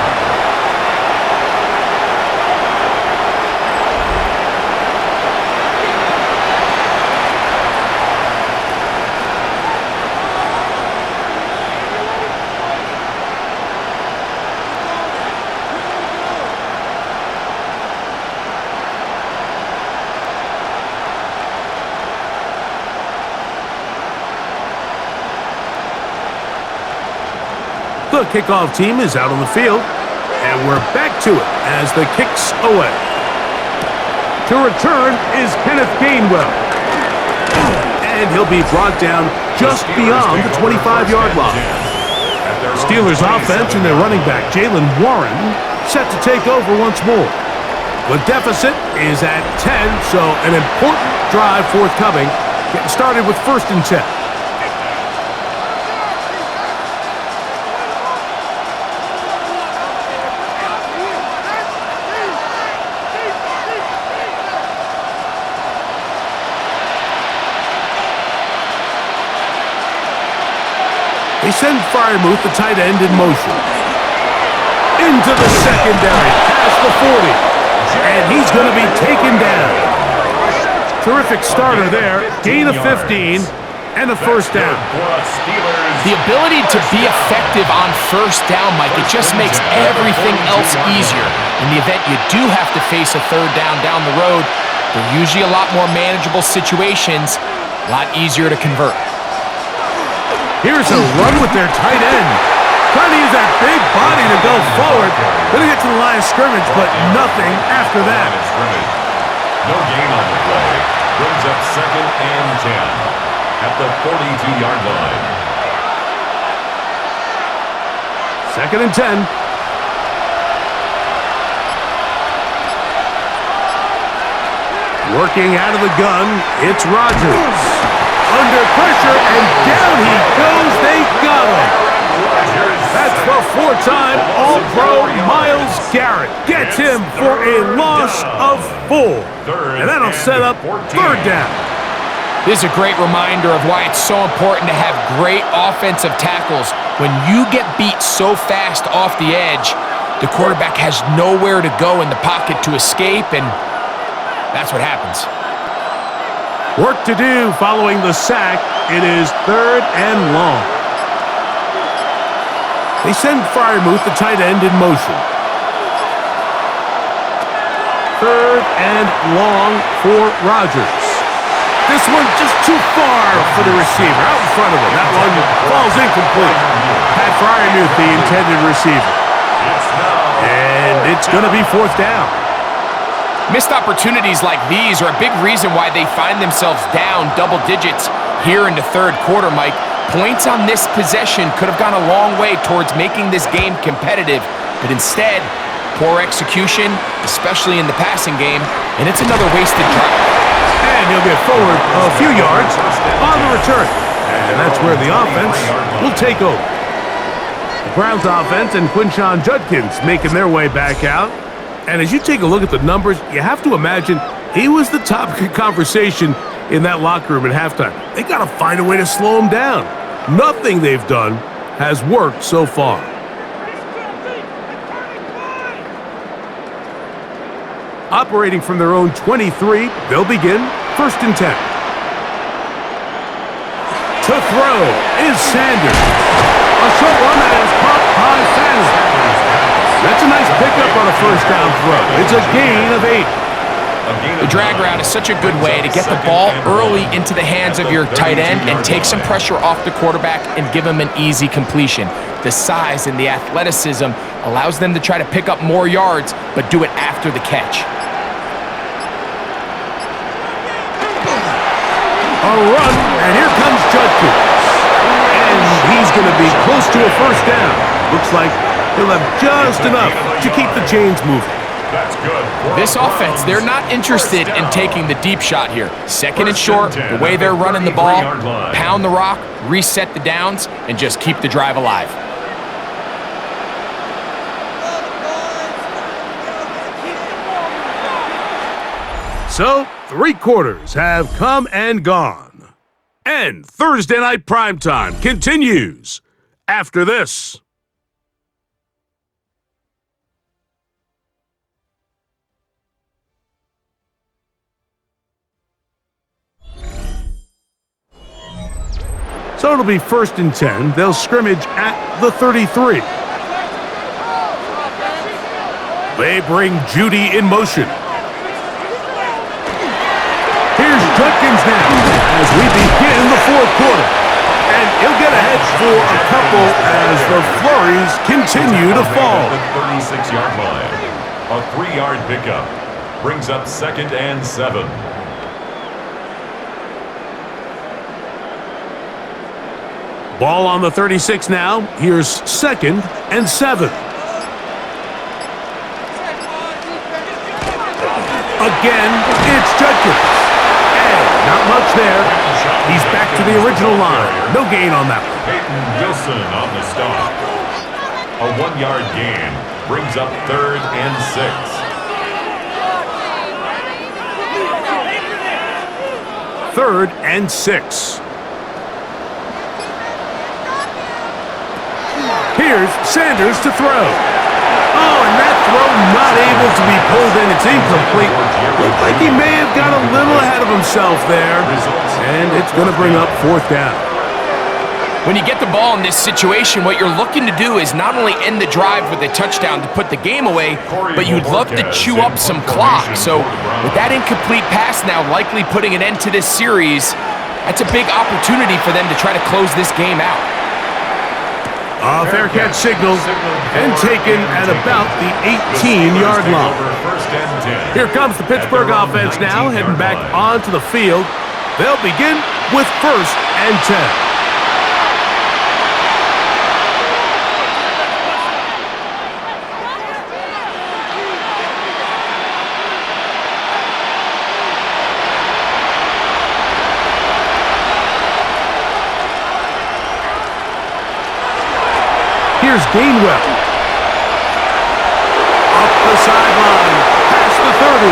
The kickoff team is out on the field, and we're back to it as the kick's away. To return is Kenneth Gainwell, and he'll be brought down just beyond the 25-yard line. Steelers offense and their running back, Jalen Warren, set to take over once more. The deficit is at 10, so an important drive forthcoming, getting started with 1st and 10. They send Freiermuth, the tight end, in motion. Into the secondary, past the 40. And he's going to be taken down. Terrific starter there. Gain of 15. and a first down. The ability to be effective on first down, Mike, it just makes everything else easier. In the event you do have to face a third down the road, they're usually a lot more manageable situations, a lot easier to convert. Here's a run with their tight end. Trying to use that big body to go forward. Gonna get to the line of scrimmage, but nothing after that. No gain on the play. Brings up 2nd and 10 at the 42-yard line. 2nd and 10. Working out of the gun, it's Rodgers. Under pressure, and down he goes. They got him. That's the 4-time All-Pro Myles Garrett. Gets him for a loss of 4. And that'll set up 3rd down. This is a great reminder of why it's so important to have great offensive tackles. When you get beat so fast off the edge, the quarterback has nowhere to go in the pocket to escape, and that's what happens. Work to do following the sack. It is 3rd and long. They send Freiermuth, the tight end, in motion. 3rd and long for Rodgers. This one just too far for the receiver. Out in front of him. That one falls incomplete. Pat Freiermuth, the intended receiver. And it's going to be 4th down. Missed opportunities like these are a big reason why they find themselves down double digits here in the 3rd quarter, Mike. Points on this possession could have gone a long way towards making this game competitive, but instead, poor execution, especially in the passing game, and it's another wasted drive. And he'll get forward a few yards on the return. And that's where the offense will take over. The Browns offense and Quinshon Judkins making their way back out. And as you take a look at the numbers, you have to imagine he was the topic of conversation in that locker room at halftime. They got to find a way to slow him down. Nothing they've done has worked so far. Operating from their own 23, they'll begin 1st and 10. To throw is Sanders. A short one that is caught by Sanders. That's a nice pickup on a 1st down throw. It's a gain of 8. The drag route is such a good way to get the ball early into the hands of your tight end and take some pressure off the quarterback and give him an easy completion. The size and the athleticism allows them to try to pick up more yards, but do it after the catch. A run, and here comes Judkins. And he's going to be close to a 1st down. Looks like he'll have just enough to keep the chains moving. That's good. This offense, they're not interested in taking the deep shot here. 2nd and short, the way they're running the ball, pound the rock, reset the downs, and just keep the drive alive. So, 3 quarters have come and gone. And Thursday Night Primetime continues after this. So it'll be 1st and 10. They'll scrimmage at the 33. They bring Judy in motion. Here's Judkins now as we begin the 4th quarter. And he'll get ahead for a couple as the flurries continue to fall. The 36-yard line. A 3-yard pickup brings up 2nd and 7. Ball on the 36 now. Here's 2nd and 7. Again, it's Judkins. And not much there. He's back to the original line. No gain on that one. Peyton Wilson on the stop. A 1-yard gain brings up 3rd and 6. 3rd and 6. Here's Sanders to throw. Oh, and that throw not able to be pulled in. It's incomplete. Looked like he may have got a little ahead of himself there. And it's going to bring up fourth down. When you get the ball in this situation, what you're looking to do is not only end the drive with a touchdown to put the game away, but you'd love to chew up some clock. So with that incomplete pass now likely putting an end to this series, that's a big opportunity for them to try to close this game out. Fair catch signal and taken at about the 18-yard line. Here comes the Pittsburgh offense now, heading back onto the field. They'll begin with 1st and 10. Here's Gainwell. Up the sideline, past the 30.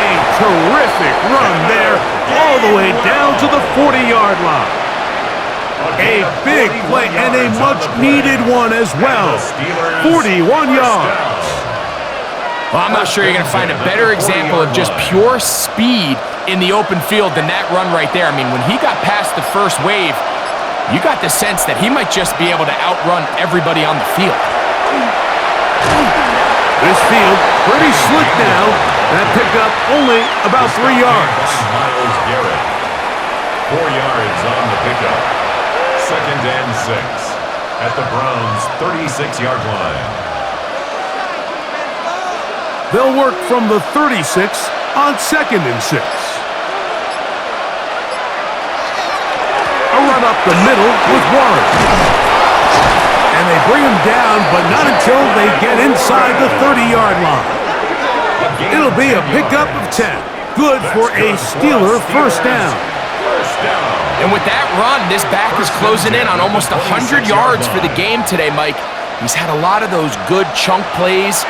A terrific run there, all the way down to the 40-yard line. A big play and a much-needed one as well. 41 yards. Well, I'm not sure you're going to find a better example of just pure speed in the open field than that run right there. I mean, when he got past the first wave, you got the sense that he might just be able to outrun everybody on the field. This field pretty slick now. That pickup only about 3 yards. Miles Garrett. 4 yards on the pickup. 2nd and 6 at the Browns' 36-yard line. They'll work from the 36 on 2nd and 6. Run up the middle with Warren. And they bring him down, but not until they get inside the 30-yard line. It'll be a pickup of 10. Good for a Steeler first down. And with that run, this back is closing in on almost 100 yards for the game today, Mike. He's had a lot of those good chunk plays.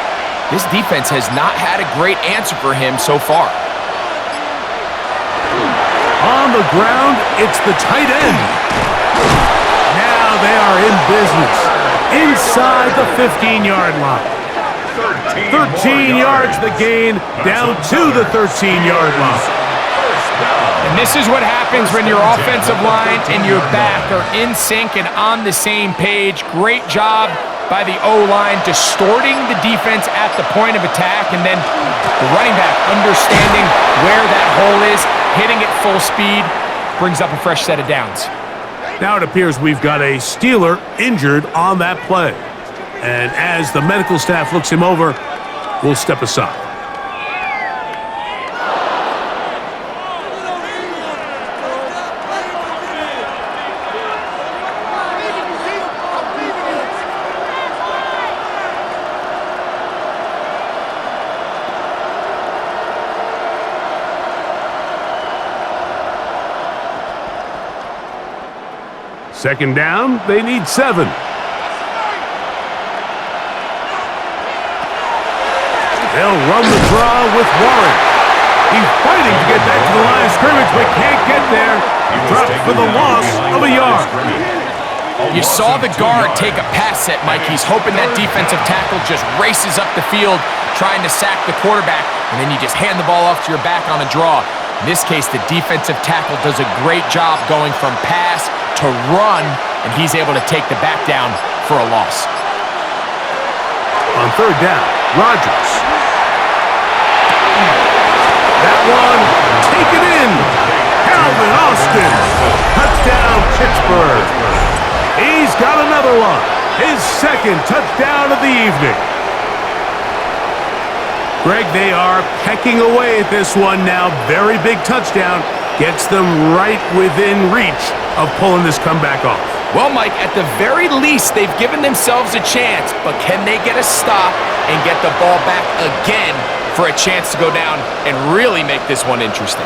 This defense has not had a great answer for him so far. On the ground, it's the tight end. Now they are in business. Inside the 15-yard line. 13 yards the gain, down to the 13-yard line. And this is what happens when your offensive line and your back are in sync and on the same page. Great job by the O-line distorting the defense at the point of attack, and then the running back understanding where that hole is, hitting it full speed, brings up a fresh set of downs. Now it appears we've got a Steeler injured on that play. And as the medical staff looks him over, we'll step aside. Second down, they need 7. They'll run the draw with Warren. He's fighting to get back to the line of scrimmage, but can't get there. Dropped for the loss of a yard. You saw the guard take a pass set, Mike. He's hoping that defensive tackle just races up the field, trying to sack the quarterback, and then you just hand the ball off to your back on a draw. In this case, the defensive tackle does a great job going from pass to run, and he's able to take the back down for a loss. On third down, Rodgers. That one taken in. Calvin Austin. Touchdown, Pittsburgh. He's got another one. His second touchdown of the evening. Greg, they are pecking away at this one now. Very big touchdown. Gets them right within reach of pulling this comeback off. Well, Mike, at the very least, they've given themselves a chance, but can they get a stop and get the ball back again for a chance to go down and really make this one interesting?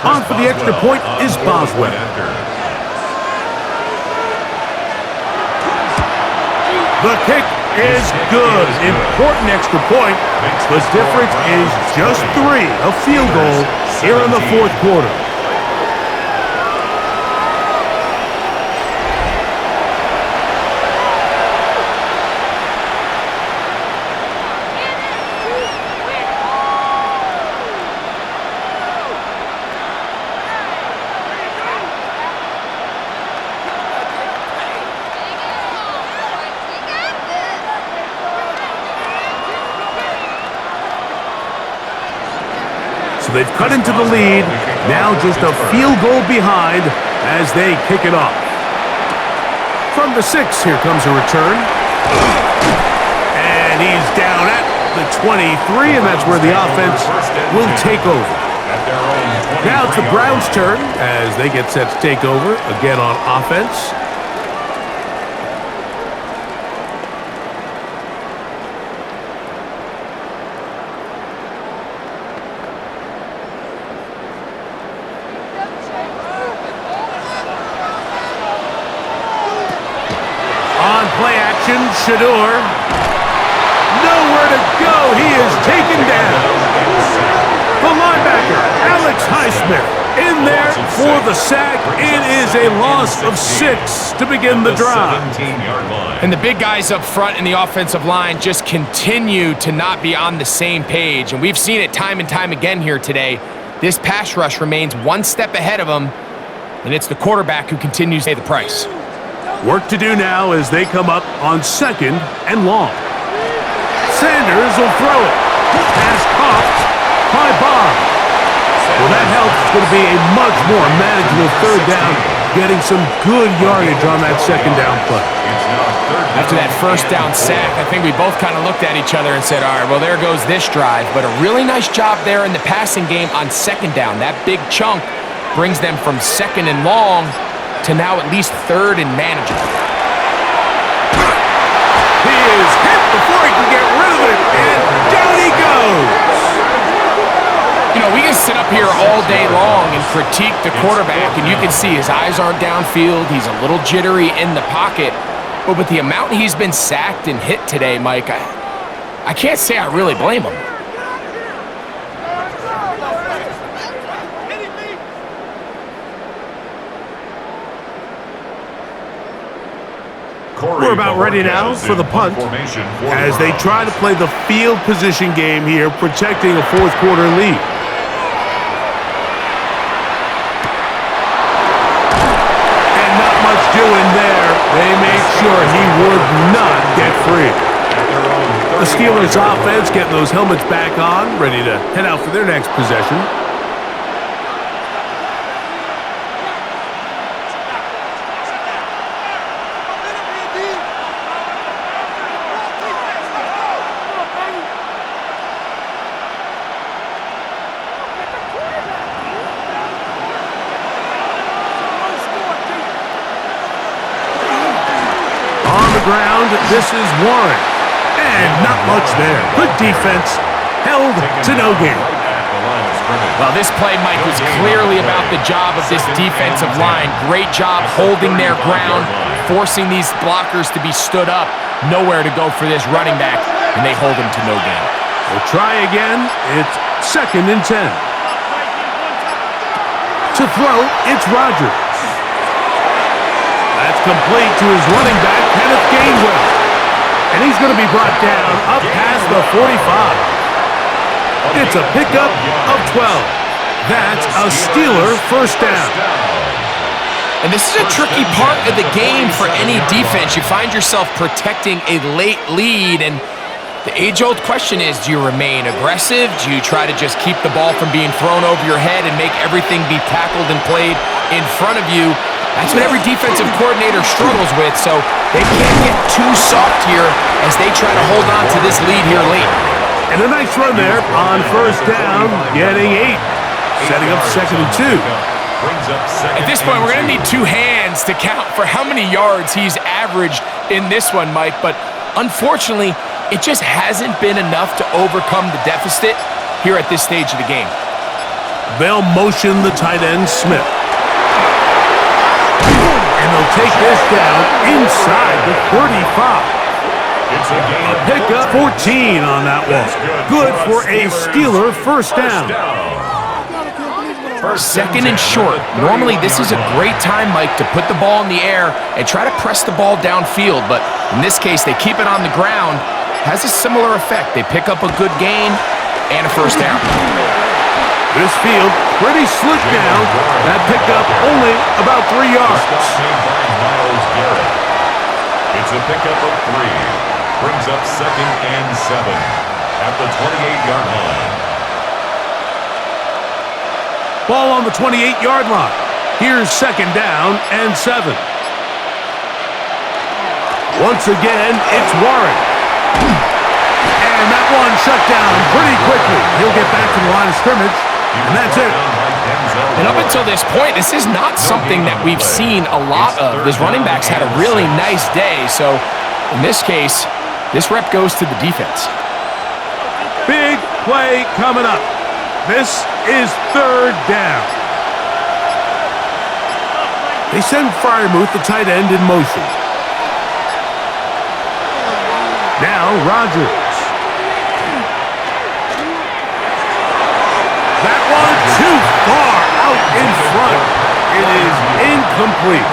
On for the extra point is Boswell. The kick is good. Important extra point. The difference is just 3. A field goal here in the fourth quarter. So they've cut into the lead. Now just a field goal behind as they kick it off. From the 6, here comes a return. And he's down at the 23, and that's where the offense will take over. Now it's the Browns' turn as they get set to take over again on offense. On play action, Shador. Nowhere to go. He is taken down. The linebacker, Alex Highsmith, in there for the sack. It is a loss of 6 to begin the drive. And the big guys up front in the offensive line just continue to not be on the same page. And we've seen it time and time again here today. This pass rush remains one step ahead of them, and it's the quarterback who continues to pay the price. Work to do now as they come up on 2nd and long. Sanders will throw it. Pass caught by Bob. Well, that helps. It's going to be a much more manageable 3rd down, getting some good yardage on that 2nd down play. After that 1st down sack, I think we both kind of looked at each other and said, all right, well, there goes this drive. But a really nice job there in the passing game on 2nd down. That big chunk brings them from 2nd and long to now at least 3rd and manageable. He is hit before he can get rid of it, and down he goes. You know, we can sit up here all day long and critique the quarterback, and you can see his eyes aren't downfield. He's a little jittery in the pocket. But with the amount he's been sacked and hit today, Mike, I can't say I really blame him. We're about ready now for the punt as they try to play the field position game here, protecting a 4th quarter lead. And not much doing there. They made sure he would not get free. The Steelers offense getting those helmets back on, ready to head out for their next possession. Ground, this is Warren, and not much there. Good defense, held to no gain. Well, this play, Mike, was clearly about the job of this defensive line. Great job holding their ground, forcing these blockers to be stood up. Nowhere to go for this running back, and they hold him to no gain. We'll try again. It's 2nd and 10. To throw, it's Rodgers. That's complete to his running back, Kenneth Gainwell. And he's going to be brought down up past the 45. It's a pickup of 12. That's a Steeler 1st down. And this is a tricky part of the game for any defense. You find yourself protecting a late lead, and the age-old question is, do you remain aggressive? Do you try to just keep the ball from being thrown over your head and make everything be tackled and played in front of you? That's what every defensive coordinator struggles with, so they can't get too soft here as they try to hold on to this lead here late. And a nice run there on 1st down, getting 8, setting up 2nd and 2. At this point, we're going to need 2 hands to count for how many yards he's averaged in this one, Mike, but unfortunately, it just hasn't been enough to overcome the deficit here at this stage of the game. They'll motion the tight end, Smith. And they'll take this down inside the 35. A pickup 14 on that one. Good for a Steeler 1st down. 2nd and short. Normally, this is a great time, Mike, to put the ball in the air and try to press the ball downfield. But in this case, they keep it on the ground. Has a similar effect. They pick up a good gain and a 1st down. This field pretty slick now. That pickup only about 3 yards. It's a pickup of 3. Brings up 2nd and 7 at the 28-yard line. Ball on the 28-yard line. Here's second down and 7. Once again, it's Warren. And that one shut down pretty quickly. He'll get back to the line of scrimmage, and that's it. And up until this point, this is not something that we've seen a lot of. His running backs had a really nice day, so in this case, this rep goes to the defense. Big play coming up. This is third down. They send Freiermuth, the tight end, in motion. Now Rodgers. That one too far out in front. It is incomplete.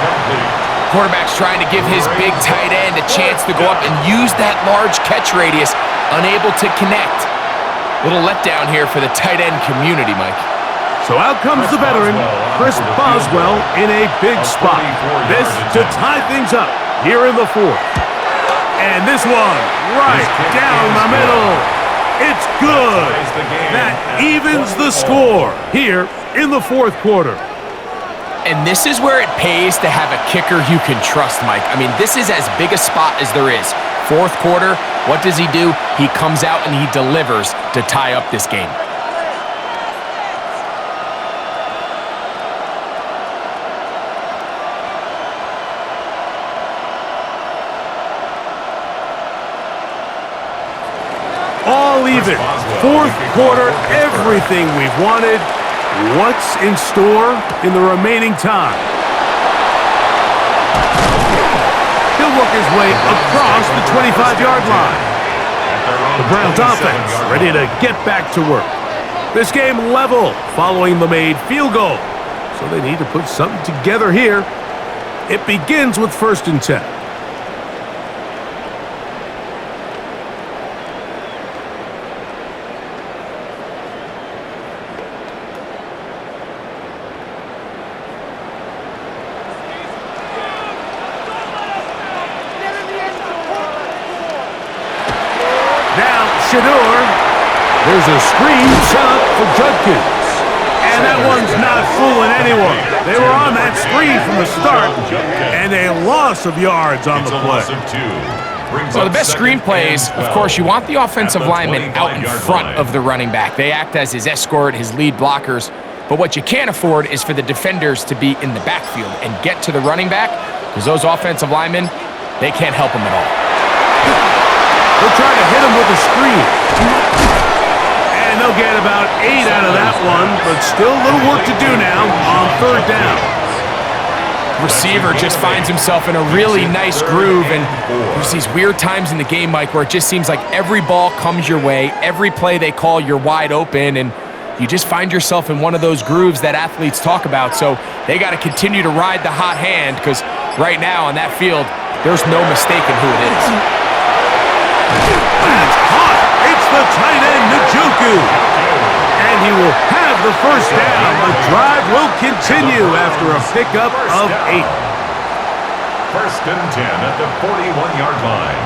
Quarterback's trying to give his big tight end a chance to go up and use that large catch radius, unable to connect. Little letdown here for the tight end community, Mike. So out comes the veteran, Chris Boswell, in a big spot. This to tie things up here in the fourth. And this one right down the middle. It's good. That evens the score here in the fourth quarter. And this is where it pays to have a kicker you can trust, Mike. I mean, this is as big a spot as there is. Fourth quarter, what does he do? He comes out and he delivers to tie up this game. All even. Fourth quarter, everything we've wanted. What's in store in the remaining time? He'll work his way across the 25-yard line. The Browns offense ready to get back to work. This game level following the made field goal. So they need to put something together here. It begins with 1st and 10. Shador. There's a screen set up for Judkins. And that one's not fooling anyone. They were on that screen from the start, and a loss of yards on the play. So the best screen plays, of course, you want the offensive lineman out in front of the running back. They act as his escort, his lead blockers. But what you can't afford is for the defenders to be in the backfield and get to the running back, because those offensive linemen, they can't help him at all. They'll try to hit him with a screen. And they'll get about 8 out of that one, but still a little work to do now on 3rd down. Receiver just finds himself in a really nice groove, and there's these weird times in the game, Mike, where it just seems like every ball comes your way, every play they call, you're wide open, and you just find yourself in one of those grooves that athletes talk about. So they got to continue to ride the hot hand, because right now on that field, there's no mistaking who it is. That's hot. It's the tight end, Njoku. And he will have the 1st down. The drive will continue after a pickup of 8. 1st and 10 at the 41-yard line.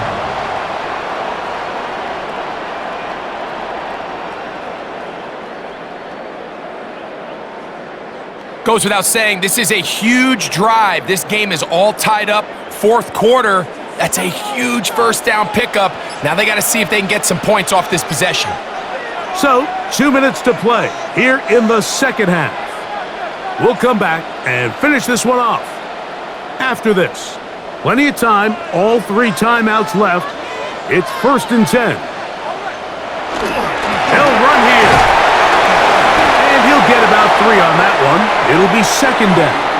Goes without saying, this is a huge drive. This game is all tied up. 4th quarter, that's a huge 1st down pickup. Now they got to see if they can get some points off this possession. So, 2 minutes to play here in the 2nd half. We'll come back and finish this one off. After this, plenty of time, all 3 timeouts left. It's 1st and 10. They'll run here. And he'll get about 3 on that one. It'll be 2nd down.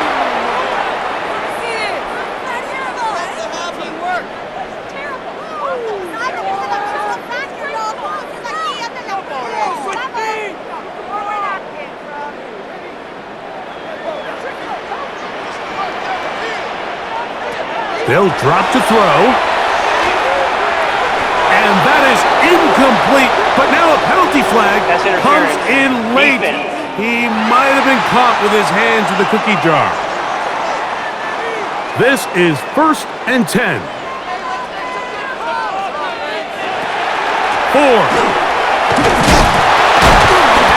They'll drop to throw. And that is incomplete. But now a penalty flag comes in late. He might have been caught with his hands in the cookie jar. This is 1st and 10. 4.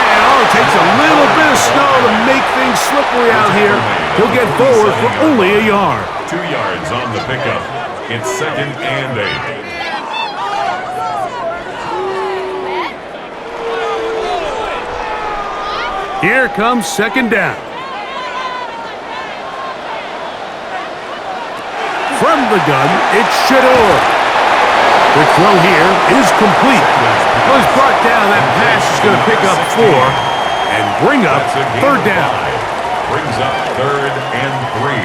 And it takes a little bit of snow to make things slippery out here. He'll get forward for only a yard. 2 yards on the pickup. It's 2nd and 8. Here comes 2nd down. From the gun, it's Shador. The throw here is complete. Well, he's brought down. That pass is going to pick up 4 and bring up 3rd down. Brings up 3rd and 3.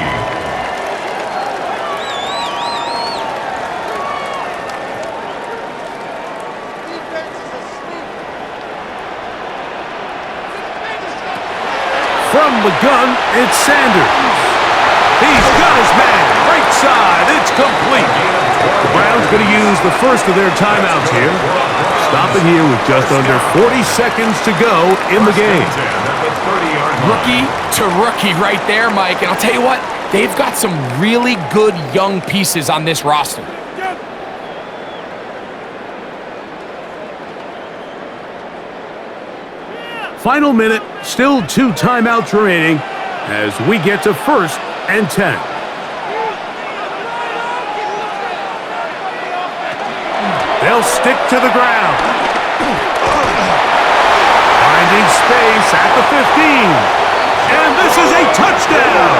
From the gun, it's Sanders. He's got his man. Right side. It's complete. The Browns going to use the first of their timeouts here. Stopping here with just under 40 seconds to go in the game. Rookie to rookie right there, Mike. And I'll tell you what, they've got some really good young pieces on this roster. Final minute, still 2 timeouts remaining as we get to 1st and 10. They'll stick to the ground. Finding space at the 15. And this is a touchdown.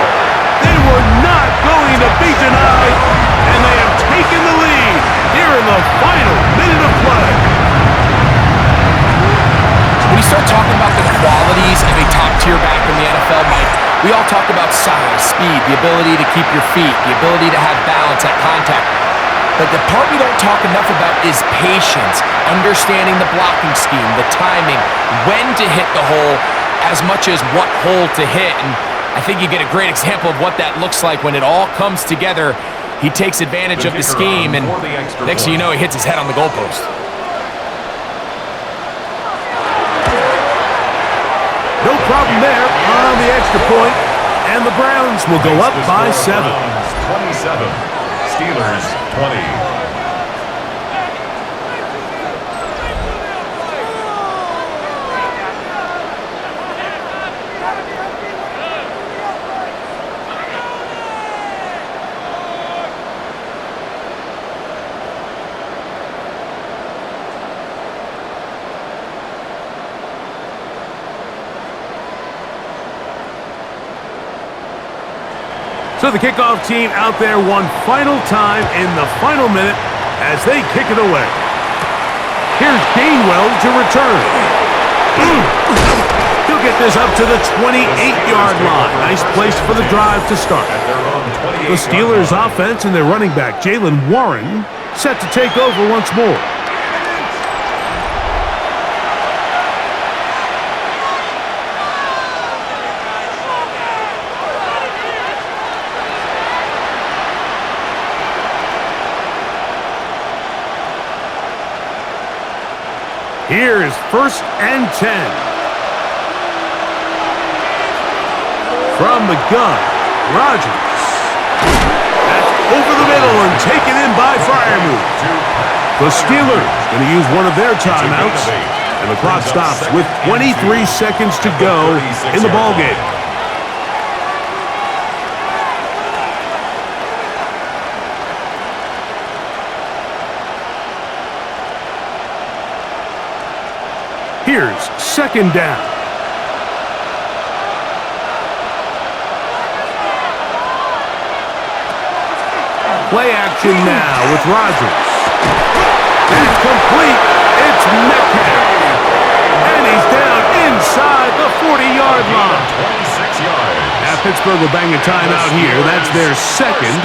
They were not going to be denied, and they have taken the lead here in the final minute of play. When you start talking about the qualities of a top-tier back in the NFL, Mike, we all talk about size, speed, the ability to keep your feet, the ability to have balance at contact. But the part we don't talk enough about is patience, understanding the blocking scheme, the timing, when to hit the hole, as much as what hole to hit. And I think you get a great example of what that looks like when it all comes together. He takes advantage of the scheme, and next thing you know, he hits his head on the goalpost. No problem there on the extra point, and the Browns will go up by 7. 27, Steelers 20. So the kickoff team out there one final time in the final minute as they kick it away. Here's Gainwell to return. He'll get this up to the 28-yard line. Nice place for the drive to start. The Steelers' offense and their running back, Jaylen Warren, set to take over once more. Here's 1st and 10. From the gun, Rodgers. That's over the middle and taken in by Freiermuth. The Steelers going to use one of their timeouts, and the clock stops with 23 seconds to go in the ballgame. Here's 2nd down. Play action now with Rodgers. That's complete. It's Metcalf. And he's down inside the 40-yard line. 26 yards. Now Pittsburgh will bang a timeout here. That's their 2nd.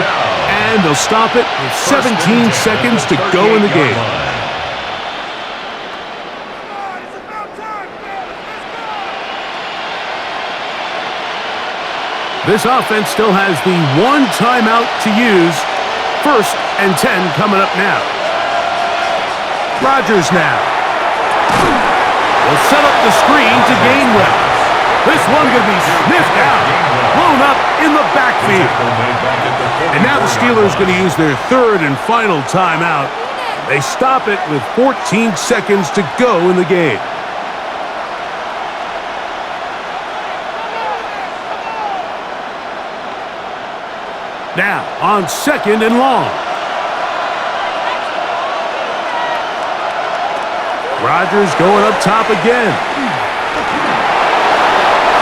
And they'll stop it with 17 seconds to go in the game. This offense still has the one timeout to use. 1st and 10 coming up now. Rodgers now. Will set up the screen to Gainwell. This one going to be sniffed out. Blown up in the backfield. And now the Steelers going to use their 3rd and final timeout. They stop it with 14 seconds to go in the game. Now, on 2nd and long. Rodgers going up top again.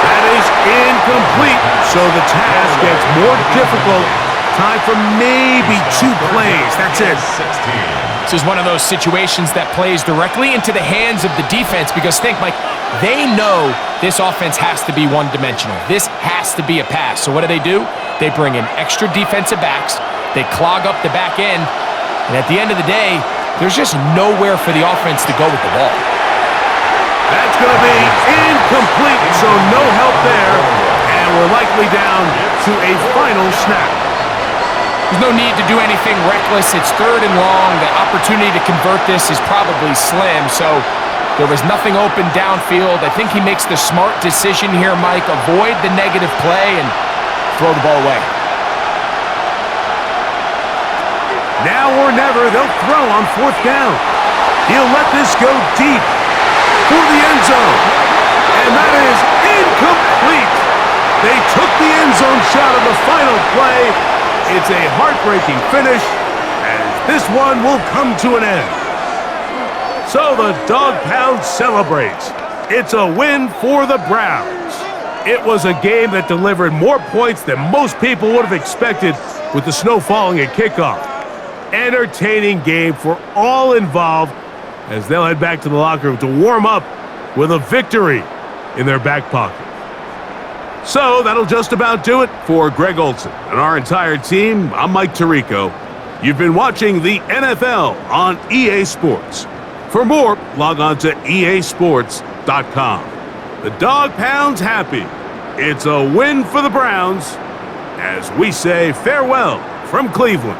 That is incomplete, so the task gets more difficult. Time for maybe 2 plays. That's it. 16. This is one of those situations that plays directly into the hands of the defense because think, Mike, they know this offense has to be one-dimensional. This has to be a pass. So what do? They bring in extra defensive backs. They clog up the back end. And at the end of the day, there's just nowhere for the offense to go with the ball. That's going to be incomplete, so no help there. And we're likely down to a final snap. There's no need to do anything reckless. It's 3rd and long. The opportunity to convert this is probably slim. So there was nothing open downfield. I think he makes the smart decision here, Mike. Avoid the negative play and throw the ball away. Now or never, they'll throw on 4th down. He'll let this go deep for the end zone. And that is incomplete. They took the end zone shot of the final play. It's a heartbreaking finish, and this one will come to an end. So the Dog Pound celebrates. It's a win for the Browns. It was a game that delivered more points than most people would have expected with the snow falling at kickoff. Entertaining game for all involved as they'll head back to the locker room to warm up with a victory in their back pocket. So that'll just about do it for Greg Olsen and our entire team. I'm Mike Tirico. You've been watching the NFL on EA Sports. For more, log on to easports.com. The Dog Pound's happy. It's a win for the Browns as we say farewell from Cleveland.